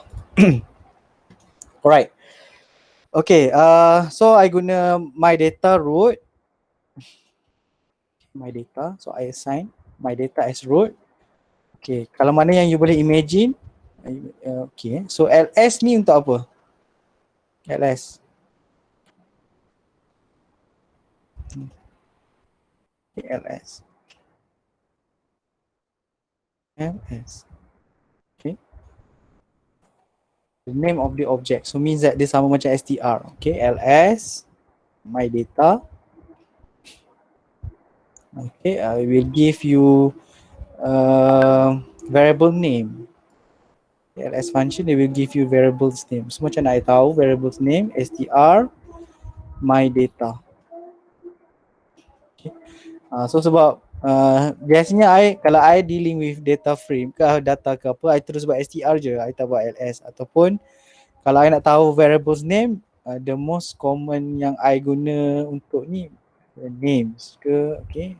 Alright. Okay, so I guna my data root. My data, so I assign my data as root. Okay, kalau mana yang you boleh imagine. Okay, so ls ni untuk apa? ls. Okay, ls. ls. Okay. The name of the object. So means that dia sama macam str. Okay, ls my data. Okay, I will give you variable name. ls function, they will give you variables name. So macam nak I tahu variables name str my data. Okay. So sebab biasanya kalau I dealing with data frame ke data ke apa, I terus buat str je, I tak buat ls. Ataupun kalau I nak tahu variables name, the most common yang I guna untuk ni names ke, okay.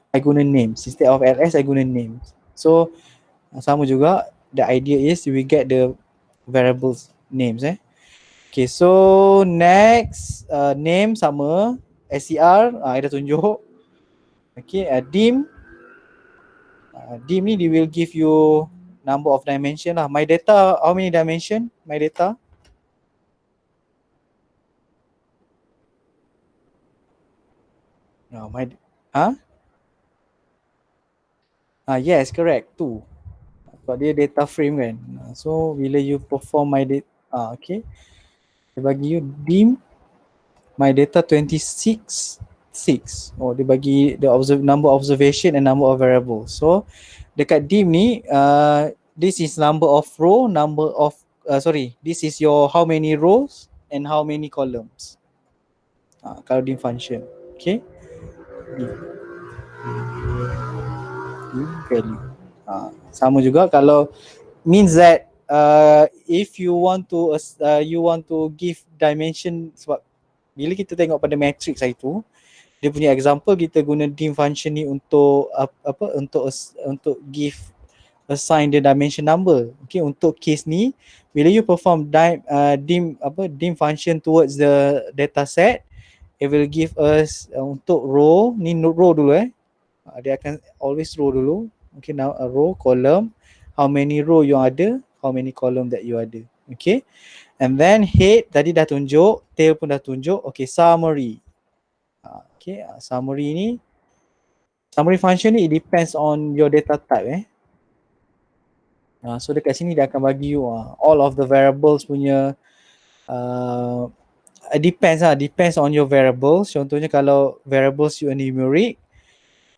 I guna names instead of ls, I guna names. So sama juga, the idea is we get the variables names. Okay, so next name sama str, I dah tunjuk. Okay, dim ni they will give you number of dimension lah. My data, how many dimension my data? No, yes, correct, 2. Sebab dia data frame kan. So bila you perform my data, okay, dia bagi you dim my data 26 6. Oh, dia bagi the number of observation and number of variables. So dekat dim ni, this is number of row, this is your how many rows and how many columns. Kalau dim function, okay. Value. Sama juga kalau means that if you want to give dimension, sebab bila kita tengok pada matrix itu, dia punya example kita guna dim function ni untuk untuk give assign the dimension number. Okay, untuk case ni bila you perform dim function towards the data set, it will give us untuk row ni, row dulu dia akan always row dulu. Okay, now a row, column, how many row you ada, how many column that you ada. Okay, and then head tadi dah tunjuk, tail pun dah tunjuk. Okay, summary. Okay, summary function ni, it depends on your data type. So dekat sini dia akan bagi you all of the variables punya depends on your variables. Contohnya kalau variables you are numeric,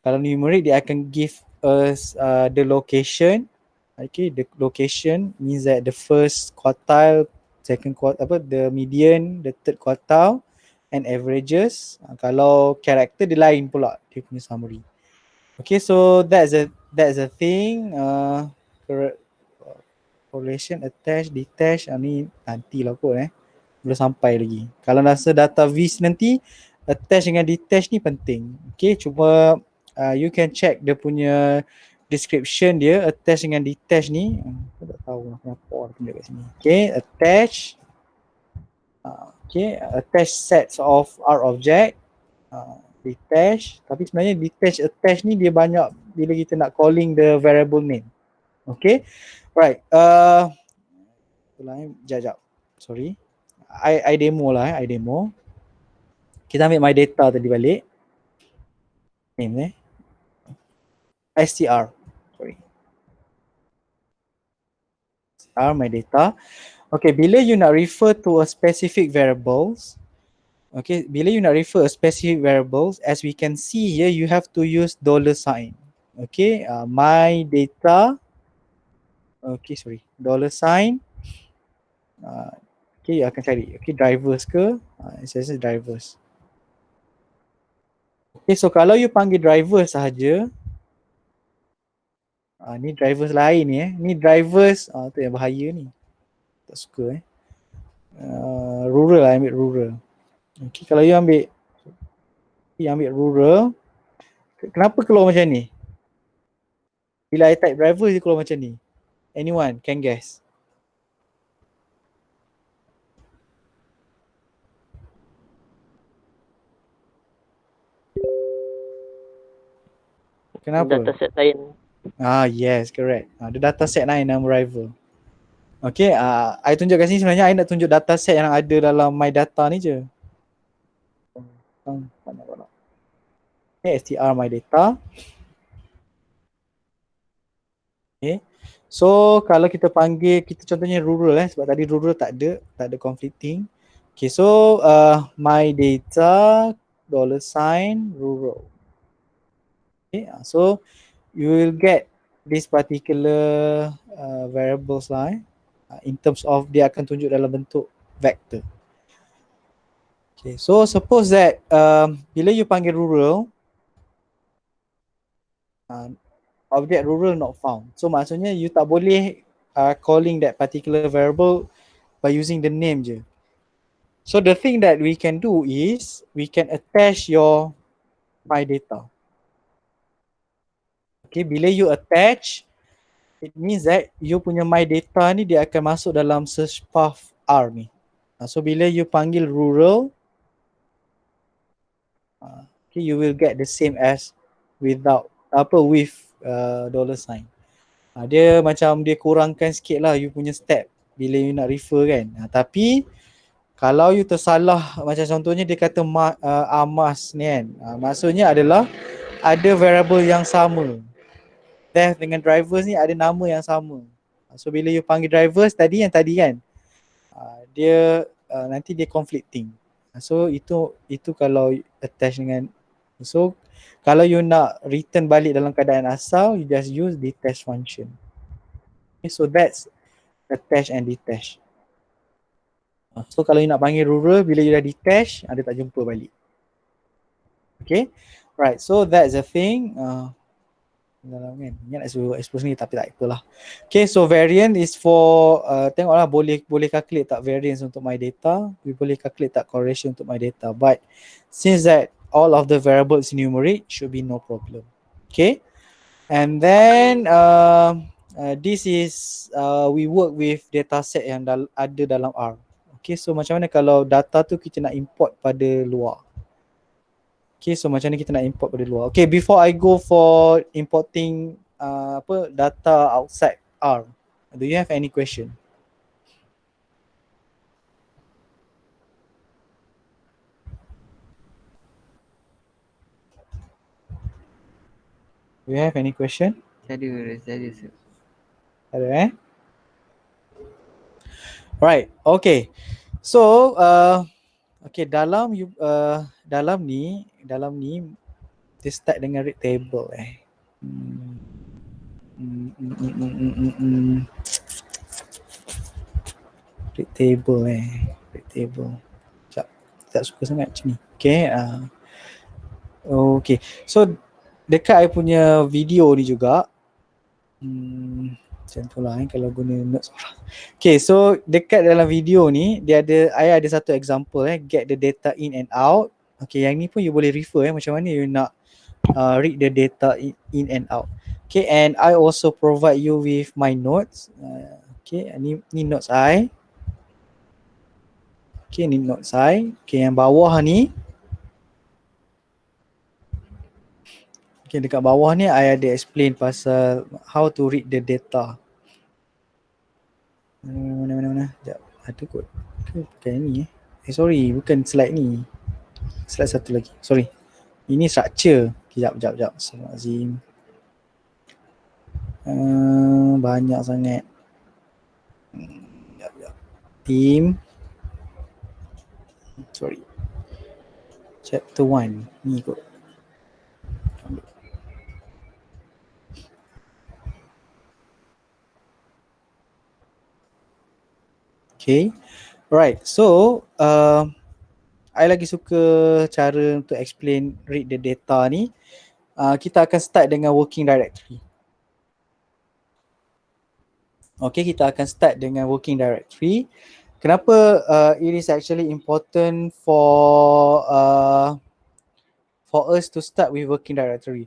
kalau numeric dia akan give us the location. Okay, the location means that the first quartile, second quartile, the median, the third quartile and averages. Kalau character dia lain pula dia punya summary. Okay, so that's a thing. Correlation, attach, detach, ni nantilah kot belum sampai lagi. Kalau rasa data vis nanti, attach dengan detach ni penting. Okay, cuma you can check dia punya description dia, attach dengan detach ni. Aku tak tahu kenapa ada benda kat sini. Okay, attach. Okay, attach sets of R object. Detach. Tapi sebenarnya detach, attach ni dia banyak bila kita nak calling the variable name. Okay, right. Sekejap. Sorry. I demo lah. I demo. Kita ambil my data tadi balik. Name str. Sorry. Str my data. Okay, bila you nak refer to a specific variables, okay, bila you nak refer a specific variables, as we can see here, you have to use $sign. Okay, my data. Okay, sorry. $sign. Okay, you akan cari. Okay, drivers ke? Saya drivers. Okay, so kalau you panggil driver sahaja, ni drivers lain ni Ni drivers, tu yang bahaya ni. Tak suka rural lah, ambil rural. Okay, kalau you ambil rural, kenapa keluar macam ni? Bila I type driver, dia keluar macam ni. Anyone can guess? Kenapa? Dataset lain. Yes, correct. The dataset lain nama rival. Okay, I tunjuk kat sini sebenarnya I nak tunjuk dataset yang ada dalam my data ni je. Okay, str my data. Okay. So kalau kita panggil, kita contohnya rural sebab tadi rural tak ada conflicting. Okay, so my data $rural. Okay, so you will get this particular variables lah in terms of dia akan tunjuk dalam bentuk vector. Okay, so suppose that bila you panggil rural, object rural not found. So maksudnya you tak boleh calling that particular variable by using the name je. So the thing that we can do is we can attach your my data. Okay, bila you attach, it means that you punya my data ni dia akan masuk dalam search path R ni. So bila you panggil rural, okay, you will get the same as without with $. Dia macam dia kurangkan sikit lah you punya step bila you nak refer kan. Tapi kalau you tersalah, macam contohnya dia kata amas ni kan, maksudnya adalah ada variable yang sama. Def dengan drivers ni ada nama yang sama. So bila you panggil drivers tadi kan, dia nanti dia conflicting. So itu kalau attach dengan, so kalau you nak return balik dalam keadaan asal, you just use detach function. Okay, so that's attach and detach. So kalau you nak panggil rural, bila you dah detach, dia tak jumpa balik. Okay, right, so that's the thing. Dalam kan, ingat nak suruh expose ni tapi tak apalah. Okay, so variant is for tengoklah boleh calculate tak variance untuk my data, we boleh calculate tak correlation untuk my data, but since that all of the variables numeric, should be no problem. Okay, and then this is we work with data set yang ada dalam R. Okay, so macam mana kalau data tu kita nak import pada luar. Okay, so macam mana kita nak import pada luar. Okay, before I go for importing data outside R, do you have any question? Do you have any question? Saya ada. Ada Right, okay. So okay, dalam ni dia start dengan read table read table. Tak suka sangat macam ni. Okay, okay. So dekat I punya video ni juga macam tu lah kalau guna notes. Okay, so dekat dalam video ni dia ada satu example get the data in and out. Okay, yang ni pun you boleh refer macam mana you nak read the data in and out. Okay, and I also provide you with my notes. Okay, ni notes I. Okay, ni notes I. Okay, yang bawah ni. Okay, dekat bawah ni I ada explain pasal how to read the data. Mana. Sekejap. Ada kot. Bukan ni sorry, bukan slide ni. Slide satu lagi. Sorry. Ini structure. Sekejap. Astagfirullahalazim. Banyak sangat. Team. Sorry. Chapter 1. Ni kot. Okay, right. So, I lagi suka cara untuk explain read the data ni. Kita akan start dengan working directory. Okay, kita akan start dengan working directory. Kenapa it is actually important for us to start with working directory?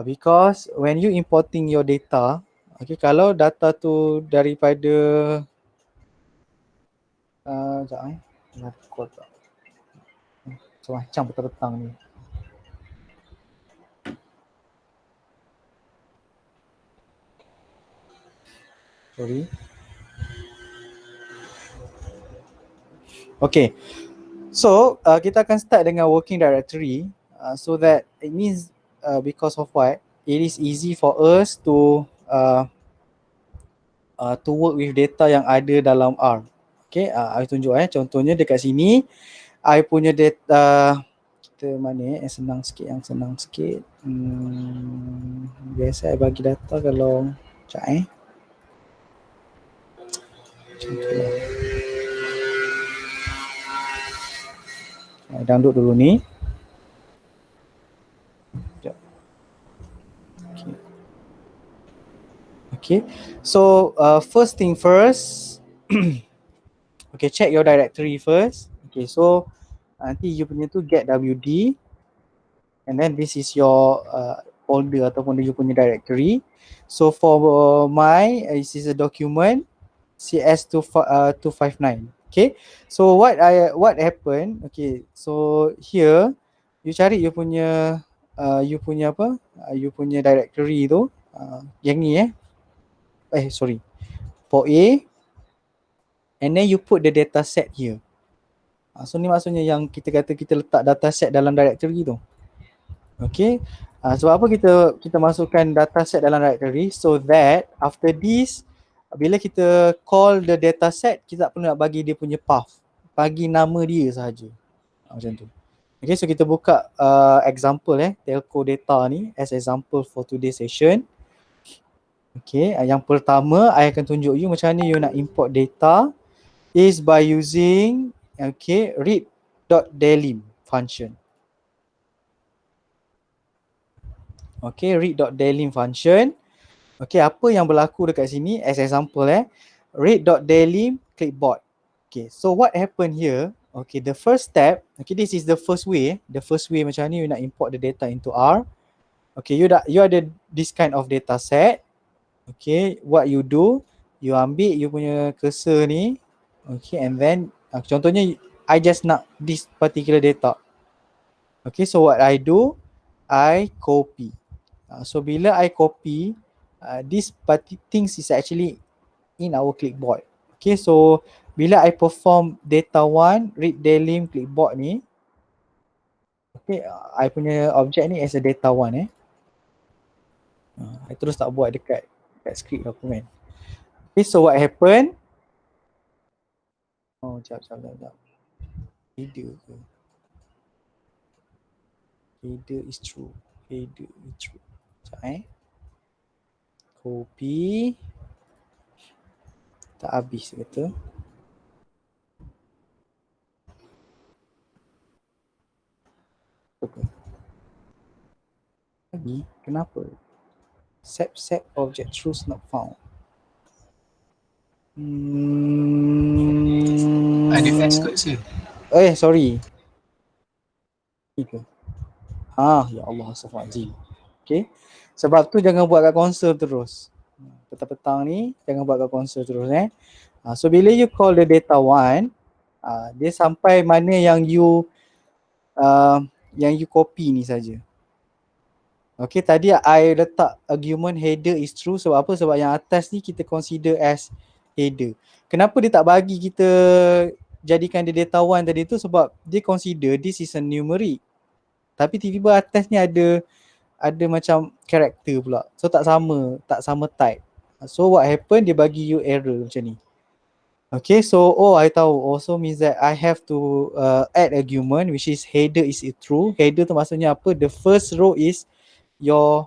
Because when you importing your data, okay, kalau data tu daripada macam petang-petang ni. Sorry. Okay. So, kita akan start dengan working directory so that it means because of what? It is easy for us to work with data yang ada dalam R. Okay, I tunjuk contohnya dekat sini I punya data kita mana yang senang sikit, biasa I bagi data kalau sekejap macam tu lah. I download dulu ni. Sekejap. Okay. So first thing first, okay, check your directory first. Okay, so nanti you punya tu get WD, and then this is your folder ataupun you punya directory. So for this is a document CS259. Okay, so what happened? Okay, so here you cari you punya you punya directory tu, yang ni sorry, for A, and then you put the data set here. So ni maksudnya yang kita kata kita letak data set dalam directory tu. Okay, sebab apa kita masukkan data set dalam directory, so that after this, bila kita call the data set, kita tak perlu nak bagi dia punya path, bagi nama dia sahaja. Macam tu. Okay, so kita buka example telco data ni as example for today's session. Okay, yang pertama I akan tunjuk you macam mana you nak import data is by using read.delim function. Okay, read.delim function. Okay, apa yang berlaku dekat sini as example read.delim clipboard. Okay, so what happened here? Okay, the first step, okay, this is the first way. The first way macam ni you nak import the data into R. Okay, you ada this kind of data set. Okay, what you do, you ambil you punya cursor ni, okay, and then contohnya I just nak this particular data. Okay, so what I do, I copy. So bila I copy, this things is actually in our clipboard. Okay, so bila I perform data 1 read delim clipboard ni, okay, I punya object ni as a data 1 I terus tak buat dekat script dokumen. Okay, so what happened? Oh, jap. Header ke? Header is true. Sekejap copy. Tak habis kata. Okay. Lagi, kenapa? Set object truth not found. Ada Xcode sir. Sorry. Itu. Ya Allah, astagfirullahaladzim. Okay. Sebab tu jangan buat kat konsol terus. Petang-petang ni jangan buat kat konsol terus So bila you call the data 1, dia sampai mana yang you copy ni saja. Okay, tadi I letak argument header is true sebab apa? Sebab yang atas ni kita consider as header. Kenapa dia tak bagi kita jadikan dia data 1 tadi tu? Sebab dia consider this is a numeric. Tapi tiba-tiba atas ni ada macam karakter pula. So tak sama type. So what happen? Dia bagi you error macam ni. Okay, so I tahu. Also means that I have to add argument which is header is true. Header tu maksudnya apa? The first row is your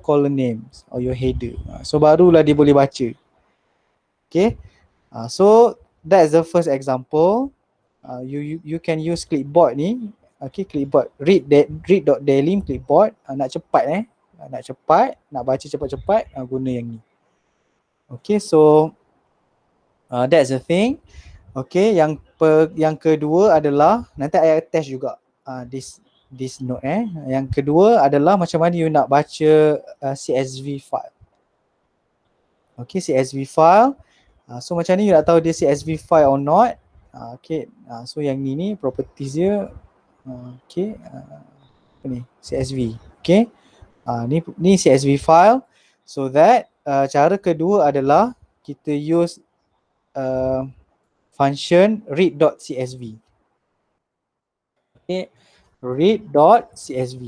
column names or your header. So barulah dia boleh baca. Okay. So that's the first example. You can use clipboard ni. Okay, clipboard read.delim clipboard. Nak cepat nak baca cepat-cepat, guna yang ni. Okay, so that's the thing. Okay, yang kedua adalah nanti I attach juga this note Yang kedua adalah macam mana you nak baca CSV file. Okay, CSV file. So macam ni you nak tahu dia CSV file or not. Okay, so yang ni properties dia. Okay, apa ni? CSV. Okay, ni CSV file. So that cara kedua adalah kita use function read.csv. Okay, read.csv.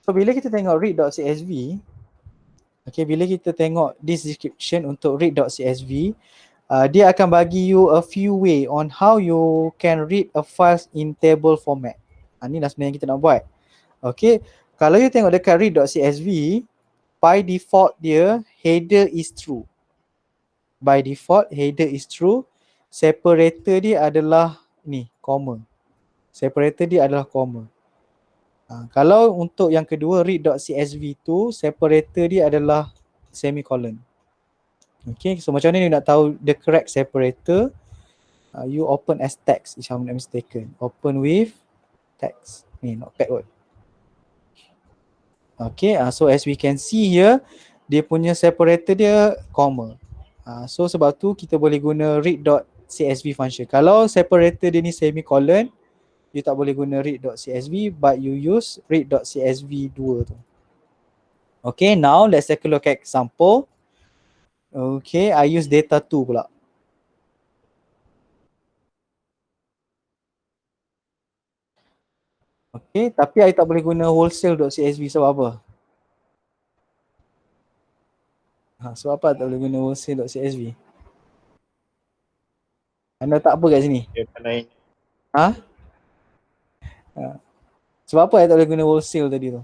So bila kita tengok read.csv, okay, bila kita tengok this description untuk read.csv, dia akan bagi you a few way on how you can read a files in table format. Ni lah sebenarnya kita nak buat. Okay, kalau you tengok dekat read.csv, by default dia header is true. By default header is true. Separator dia adalah ni, comma. Separator dia adalah comma. Kalau untuk yang kedua read.csv tu, separator dia adalah semicolon. Okay, so macam mana you nak tahu the correct separator? You open as text if I'm not mistaken. Open with text. Ni notepad kot. Okay, so as we can see here, dia punya separator dia comma. So sebab tu kita boleh guna read.csv function. Kalau separator dia ni semicolon, you tak boleh guna read.csv, but you use read.csv 2 tu. Okay, now let's take a look at example. Okay, I use data 2 pula. Okay, tapi I tak boleh guna wholesale.csv sebab apa? Sebab apa tak boleh guna wholesale.csv? Anda tak apa kat sini? Sebab apa I tak boleh guna wholesale tadi tu?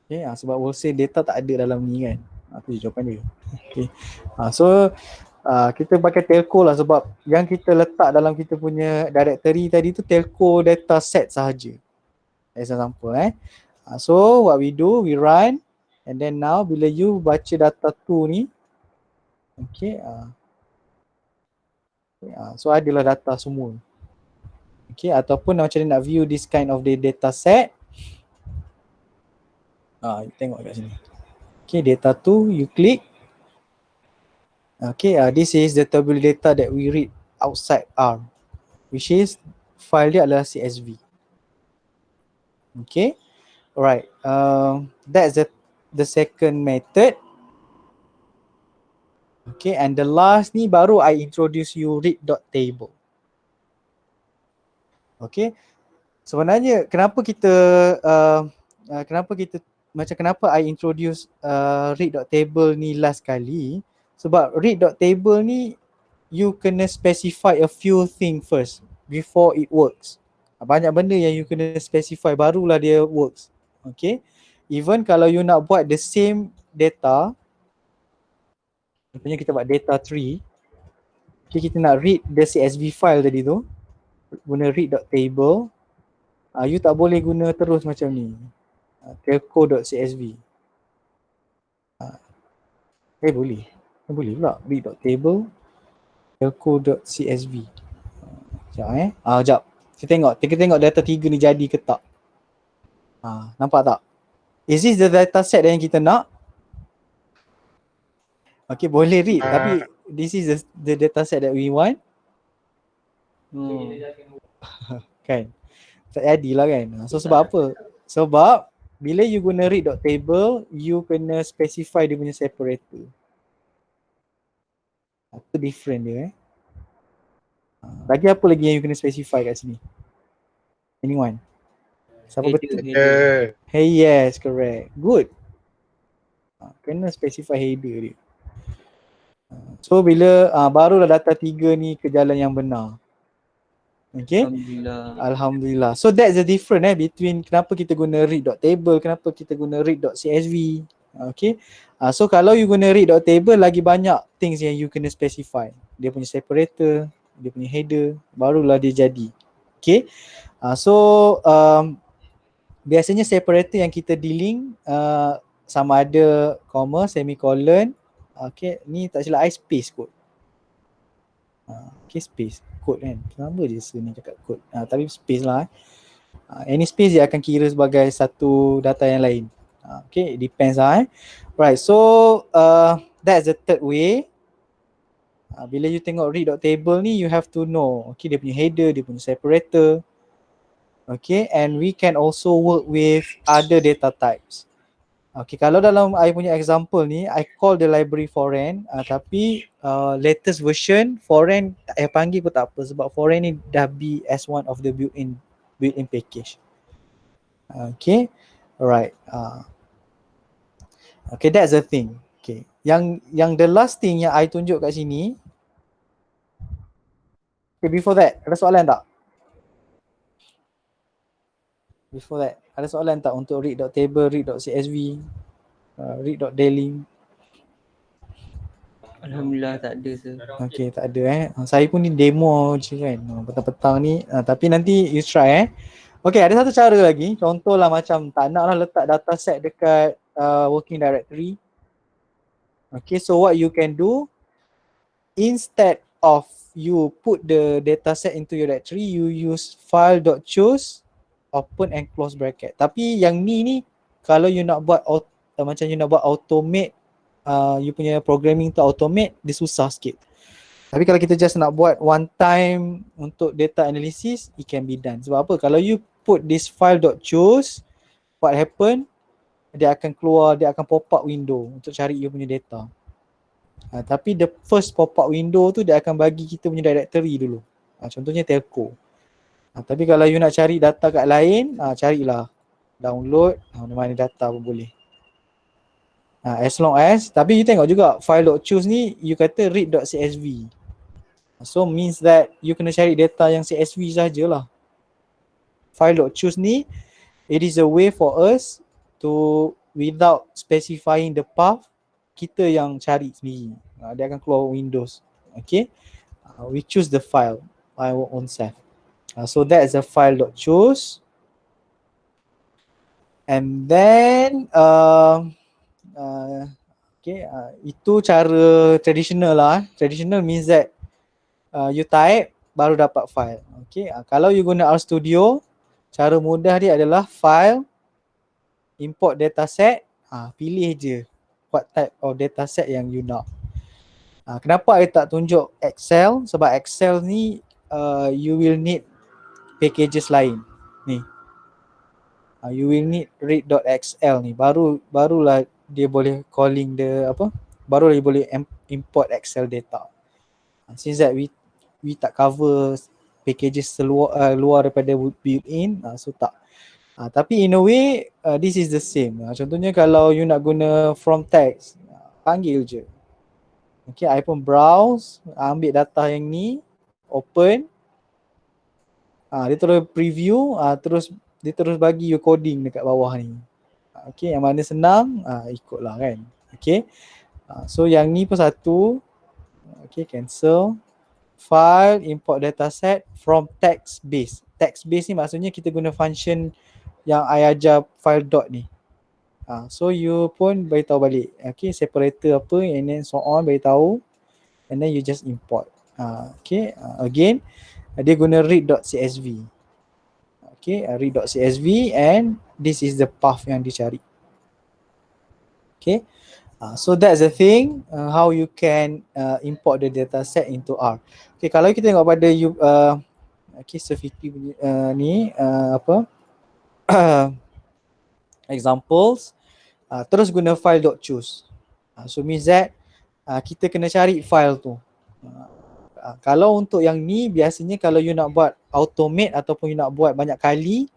Okay, sebab wholesale data tak ada dalam ni kan. Itu jawapan dia. Okay. So kita pakai telco lah sebab yang kita letak dalam kita punya directory tadi tu telco data set sahaja. As example so what we do, we run, and then now bila you baca data 2 ni, okay, so adalah data semua. Okay, ataupun macam mana nak view this kind of the data set. You tengok kat sini. Okay, data 2 you click. Okay, this is the tabular data that we read outside R, which is file dia adalah CSV. Okay, alright. That's the second method. Okay, and the last ni baru I introduce you read.table. Okay, sebenarnya kenapa kenapa I introduce read.table ni last kali? Sebab read.table ni you kena specify a few things first before it works. Banyak benda yang you kena specify barulah dia works. Okay, even kalau you nak buat the same data, contohnya kita buat data 3, okay, kita nak read the CSV file tadi tu, guna read.table, you tak boleh guna terus macam ni, telco.csv. Boleh pula read.table telco.csv. Sekejap kita tengok data 3 ni jadi ke tak. Nampak tak? Is this the data set yang kita nak? Okay, boleh read tapi this is the data set that we want. Kan? Tak jadilah kan. So sebab apa? Sebab bila you guna read.table, you kena specify dia punya separator. Itu different dia. Lagi apa lagi yang you kena specify kat sini? Anyone? Siapa betul? Hey, yes, correct. Good. Kena specify header dia. So bila barulah data 3 ni ke jalan yang benar. Okay. Alhamdulillah. So that's the difference between kenapa kita guna read.table, kenapa kita guna read.csv. Okay. So kalau you guna read.table, lagi banyak things yang you kena specify. Dia punya separator, dia punya header, barulah dia jadi. Okay. So biasanya separator yang kita dealing sama ada comma, semicolon. Okay, ni tak silap I space kot. Okay, space code kan. Kenapa je sini cakap code? Tapi space lah. Any space dia akan kira sebagai satu data yang lain. Okay, it depends lah. Right, so that's the third way. Bila you tengok read.table ni, you have to know, okay, dia punya header, dia punya separator. Okay, and we can also work with other data types. Okay, kalau dalam I punya example ni, I call the library foreign, tapi latest version foreign tak payah panggil pun tak apa sebab foreign ni dah be as one of the built-in package. Okay, alright. Okay, that's the thing. Okay. Yang the last thing yang I tunjuk kat sini. Okay, before that, ada soalan tak? Before that, ada soalan tak untuk read.table, read.csv, read.daily? Alhamdulillah tak ada sir. Okay, tak ada Saya pun ni demo je kan. Petang-petang ni. Tapi nanti you try Okay, ada satu cara lagi. Contohlah macam tak nak lah letak data set dekat working directory. Okay, so what you can do, instead of you put the data set into your directory, you use file.choose, open and close bracket. Tapi yang ni kalau you nak buat macam you nak buat automate, you punya programming tu automate, dia susah sikit. Tapi kalau kita just nak buat one time untuk data analysis, it can be done. Sebab apa? Kalau you put this file.choose, what happen? Dia akan keluar, dia akan pop up window untuk cari you punya data. Tapi the first pop up window tu dia akan bagi kita punya directory dulu. Contohnya telco. Tapi kalau you nak cari data kat lain, carilah download, mana data pun boleh. As long as, tapi you tengok juga file.choose ni you kata read.csv. So means that you kena cari data yang CSV sajalah. File.choose ni, it is a way for us to, without specifying the path, kita yang cari sendiri. Dia akan keluar Windows. Okay. We choose the file by our own self. So that is a file.choose. And then okay, itu cara traditional lah. Traditional means that you type baru dapat file. Okay. Kalau you guna RStudio, cara mudah dia adalah file, import dataset, pilih je what type of dataset yang you nak. Kenapa I tak tunjuk Excel? Sebab Excel ni you will need packages lain. Ni. You will need read.xl ni. Barulah dia boleh calling the barulah dia boleh import Excel data. Since that we tak cover packages luar daripada built-in, so tak. Tapi in a way, this is the same. Contohnya kalau you nak guna from text, panggil je. Okay, I pun browse, ambil data yang ni, open. Dia terus preview, terus dia terus bagi you coding dekat bawah ni. Okay, yang mana senang, ikutlah kan. Okay, so yang ni pun satu. Okay, cancel. File, import dataset from text base. Text base ni maksudnya kita guna function yang I ajar file dot ni. So you pun beritahu balik. Okay, separator apa and then so on beritahu. And then you just import. Okay, again dia guna read.csv. Okay, read.csv and this is the path yang dicari. Okay, so that's the thing, how you can import the data set into R. Okay, kalau kita tengok pada okay, Sofiki ni examples, terus guna file.choose. So means that kita kena cari file tu. Kalau untuk yang ni biasanya kalau you nak buat automate ataupun you nak buat banyak kali,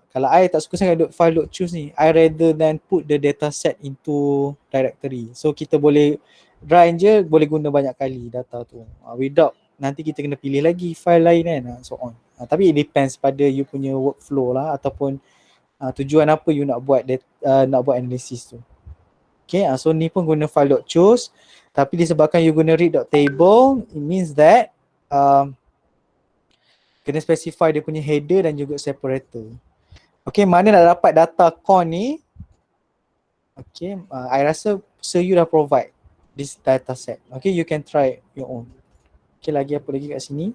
kalau I tak suka sangat file.choose ni, I rather than put the data set into directory. So kita boleh run je, boleh guna banyak kali data tu. Without nanti kita kena pilih lagi file lain kan, so on. Tapi it depends pada you punya workflow lah ataupun tujuan apa you nak buat analysis tu. Okay, so ni pun guna file.choose. Tapi disebabkan you guna read.table, it means that kena specify dia punya header dan juga separator. Okay, mana nak dapat data con ni? Okay, I rasa you dah provide this data set. Okay, you can try your own. Okay, lagi apa lagi kat sini?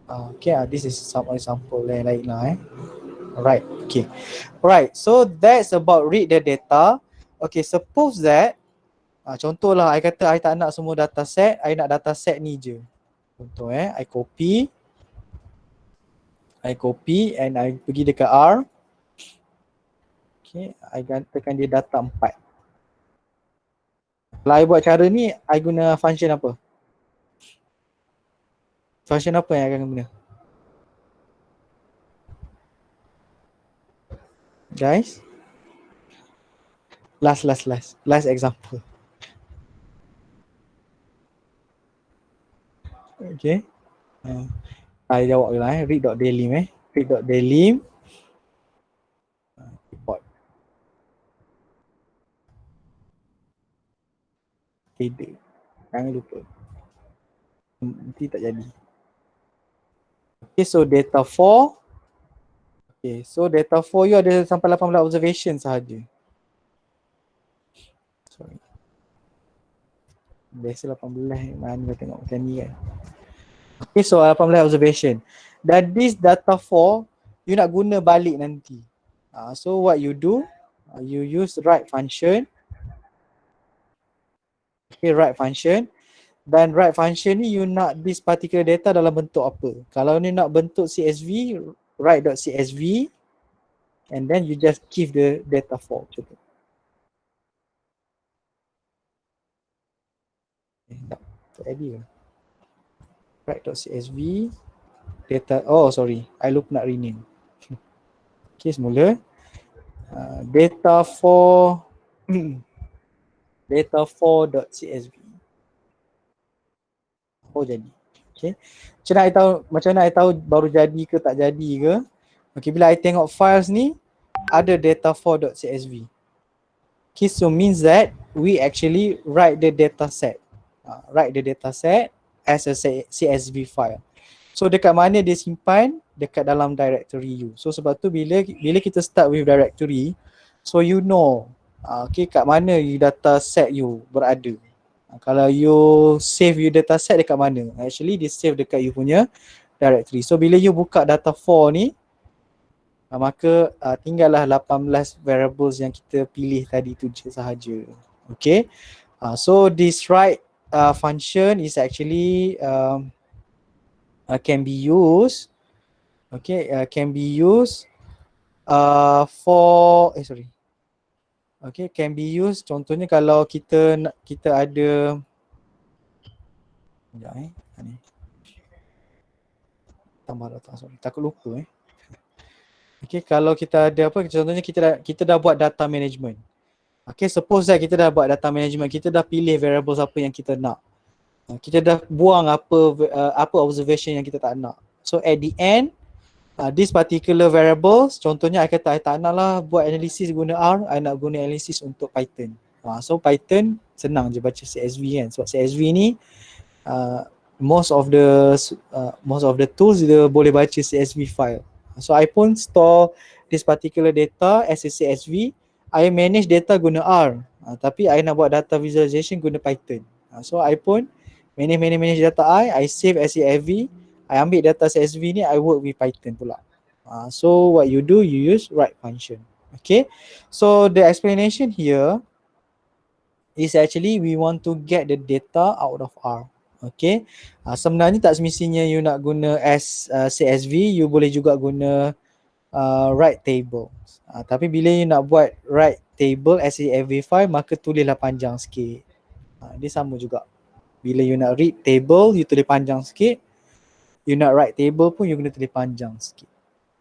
Okay, this is some example lain lah Alright, okay. Alright, so that's about read the data. Okay, suppose that contohlah I kata I tak nak semua data set, I nak data set ni je. Contoh I copy and I pergi dekat R. Okay, I tekan dia data 4. Kalau I buat cara ni, I guna function apa? Function apa yang I akan guna? Guys? Last example. Okay. Saya jawab dulu read.dalim read.dalim report. Header. Jangan lupa. Nanti tak jadi. Okay, so data 4. Okay, so data 4 you ada sampai 18 observation sahaja. Sorry. Biasa 18 mana tengok macam ni kan. Okay, so 18 observation. Dan this data 4 you nak guna balik nanti. So what you do, you use write function. Okay, write function. Dan write function ni you nak this particular data dalam bentuk apa. Kalau ni nak bentuk CSV, write.csv and then you just give the data for. Macam tu. Tak jadi ke? Write.csv data, oh sorry, I lupa nak rename. Okay, semula. Data for data4.csv. Oh jadi. Okay. Macam mana I tahu baru jadi ke tak jadi ke? Okay, bila I tengok files ni ada data4.csv. Okay, so means that we actually write the data set. Write the data set as a CSV file. So dekat mana dia simpan? Dekat dalam directory you. So sebab tu bila kita start with directory, so you know okay, kat mana you data set you berada. Kalau you save you data set dekat mana? Actually dia save dekat you punya directory. So bila you buka data 4 ni, maka tinggallah 18 variables yang kita pilih tadi tu je sahaja. Okay. So this write function is actually can be used, okay, can be used for okay, can be used contohnya kalau kita ada sekejap ni tambah data, sorry takut lupa okay, kalau kita ada apa, contohnya kita dah buat data management. Okay, suppose that kita dah buat data management, kita dah pilih variables apa yang kita nak, kita dah buang apa observation yang kita tak nak. So at the end this particular variables, contohnya I kata I tak nak lah buat analysis guna R, I nak guna analysis untuk Python. So Python senang je baca CSV kan, sebab CSV ni most of the tools dia boleh baca CSV file. So I pun store this particular data as a CSV. I manage data guna R, tapi I nak buat data visualization guna Python. So I pun manage data I save as CSV. I ambil data CSV ni, I work with Python pula. So what you do, you use write function. Okay. So the explanation here is actually we want to get the data out of R. Okay. Sebenarnya tak semestinya you nak guna as CSV, you boleh juga guna write table. Tapi bila you nak buat write table as CSV file, maka tulislah panjang sikit. Dia sama juga. Bila you nak read table, you tulis panjang sikit. You nak write table pun you kena tulis panjang sikit.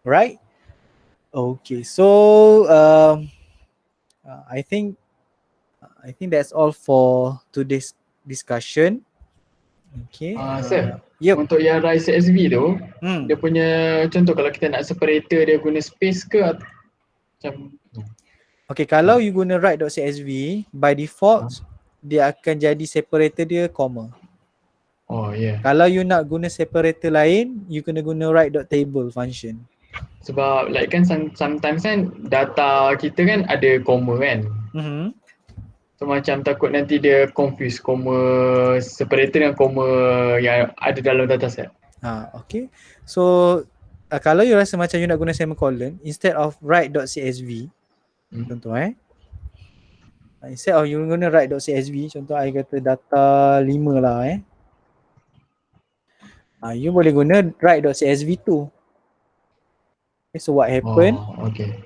Right? Okay. So I think that's all for today's discussion. Okay. Sir, yep. untuk yang write CSV tu, dia punya contoh kalau kita nak separator dia guna space ke macam Okay, kalau you guna write.csv, by default dia akan jadi separator dia comma. oh yeah. Kalau you nak guna separator lain, you kena guna write.table function. Sebab like kan sometimes kan data kita kan ada comma kan. So macam takut nanti dia confuse comma separator dengan comma yang ada dalam dataset. Okay. So kalau you rasa macam you nak guna semicolon, instead of write.csv, contoh instead of you guna write.csv, contoh I kata data 5 lah you boleh guna write.csv tu. Okay, so what happen? Okay.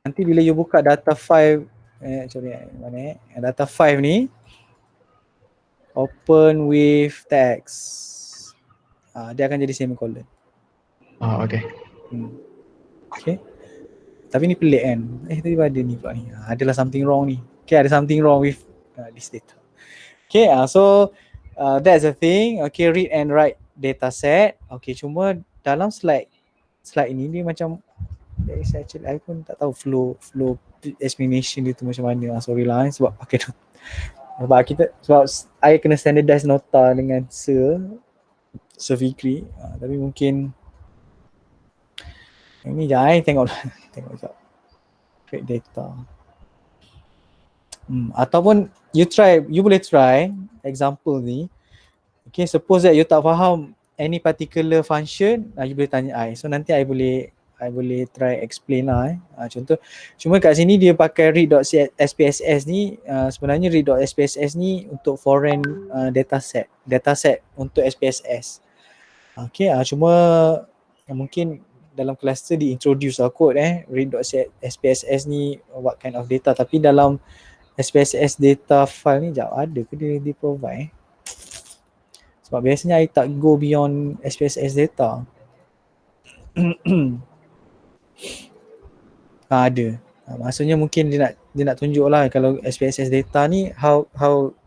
Nanti bila you buka data 5 data 5 ni open with text, dia akan jadi semicolon. Okay. Okay. Tapi ni pelik kan. Tiba ada ni pula ni. Adalah something wrong ni. Okay, ada something wrong with this data. Okay, so that's the thing. Okay, read and write data set. Okay, cuma dalam slide ini dia macam actually I pun tak tahu flow explanation dia tu macam mana. Sorry lah sebab pakai sebab I kena standardize nota dengan Sir Fikri. Tapi mungkin ini jangan tengok sekejap. Create data. Ataupun you boleh try example ni. Okay, suppose that you tak faham any particular function, you boleh tanya I. So nanti I boleh try explain lah. Contoh, cuma kat sini dia pakai read.spss ni, sebenarnya read.spss ni untuk foreign dataset untuk SPSS. Okay, cuma mungkin dalam cluster di introduce lah kot read.spss ni what kind of data, tapi dalam SPSS data file ni jap ada ke dia provide sebab biasanya I tak go beyond SPSS data. Ada. Maksudnya mungkin dia nak tunjuk lah kalau SPSS data ni how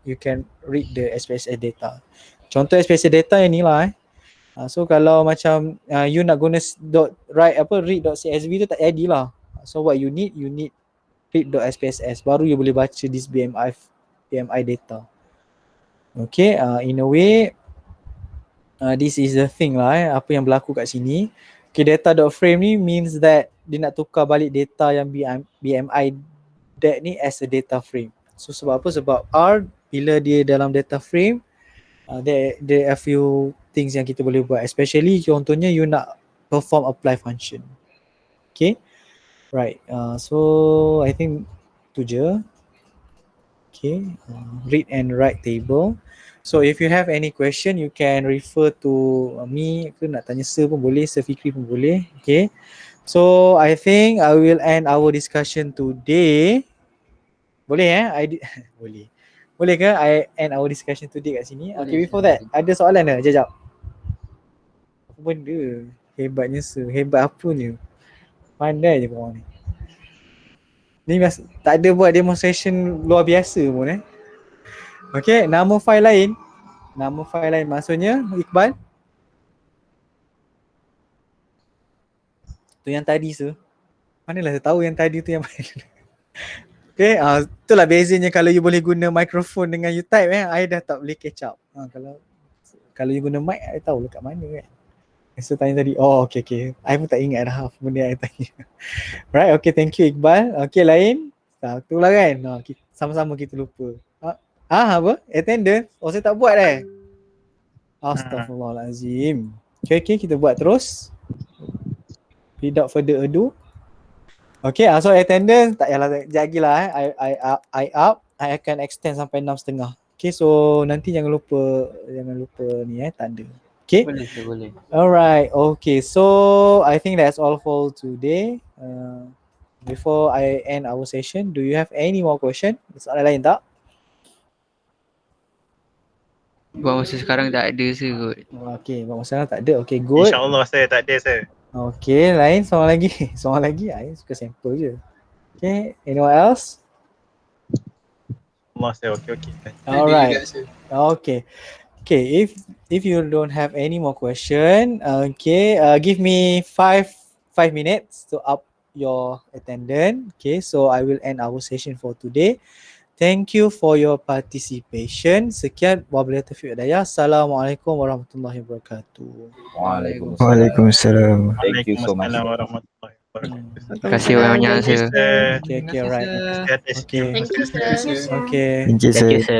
you can read the SPSS data. Contoh SPSS data yang ni lah so kalau macam you nak guna read.csv tu tak jadi lah. So what you need read.spss baru you boleh baca this BMI data. Okay, in a way this is the thing lah apa yang berlaku kat sini. Okay, data.frame ni means that dia nak tukar balik data yang BMI that ni as a data frame. So sebab apa? Sebab R bila dia dalam data frame there are few things yang kita boleh buat, especially contohnya you nak perform apply function. Okay, right, so I think tu je. Okay, read and write table. So if you have any question you can refer to me ke nak tanya Sir pun boleh, Sir Fikri pun boleh. Okay, so I think I will end our discussion today. Boleh boleh ke I end our discussion today kat sini? Okay, before that ada soalan ke? Jap. Apa benda? Hebatnya Sir. Hebat apa ni? Pandai je korang ni. Ni tak ada buat demonstration luar biasa pun Okay, nama file lain maksudnya Iqbal tu yang tadi Sir. Manalah saya tahu yang tadi tu yang mana. Okay, itulah bezanya kalau you boleh guna microphone dengan you type I dah tak boleh catch up. Kalau you guna mic I tahu kat mana kan. So tanya tadi, okay. I pun tak ingat dah apa benda I tanya. Right, okay, thank you Iqbal. Okay, lain. Tu lah kan. Sama-sama kita lupa. Apa? Attendance? Saya tak buat Astaghfirullahalazim. Okay, kita buat terus. Without further ado. Okay, so attendance tak payahlah lagi lah I akan extend sampai 6.30. Okay, so nanti jangan lupa ni tanda. Okay. Boleh. Alright. Okay. So I think that's all for today. Before I end our session, do you have any more question? Soalan lain tak? Buat masa sekarang tak ada kot. Okay. Buat masa sekarang tak ada. Okay. Good. InsyaAllah saya tak ada sir. Okay. Lain soalan lagi. I suka sampel je. Okay. Anyone else? Allah saya okay. Alright. Okay. Okay, if you don't have any more question, give me 5 minutes to up your attendance. Okay, so I will end our session for today. Thank you for your participation. Sekian, wabillahi taufiq wal hidayah. Assalamualaikum warahmatullahi wabarakatuh. Waalaikumsalam. Thank you so much. Warahmatullahi wabarakatuh. Terima kasih banyak sir. Okay, right. Okay. Okay. Thank you, sir. Okay. Thank you, sir.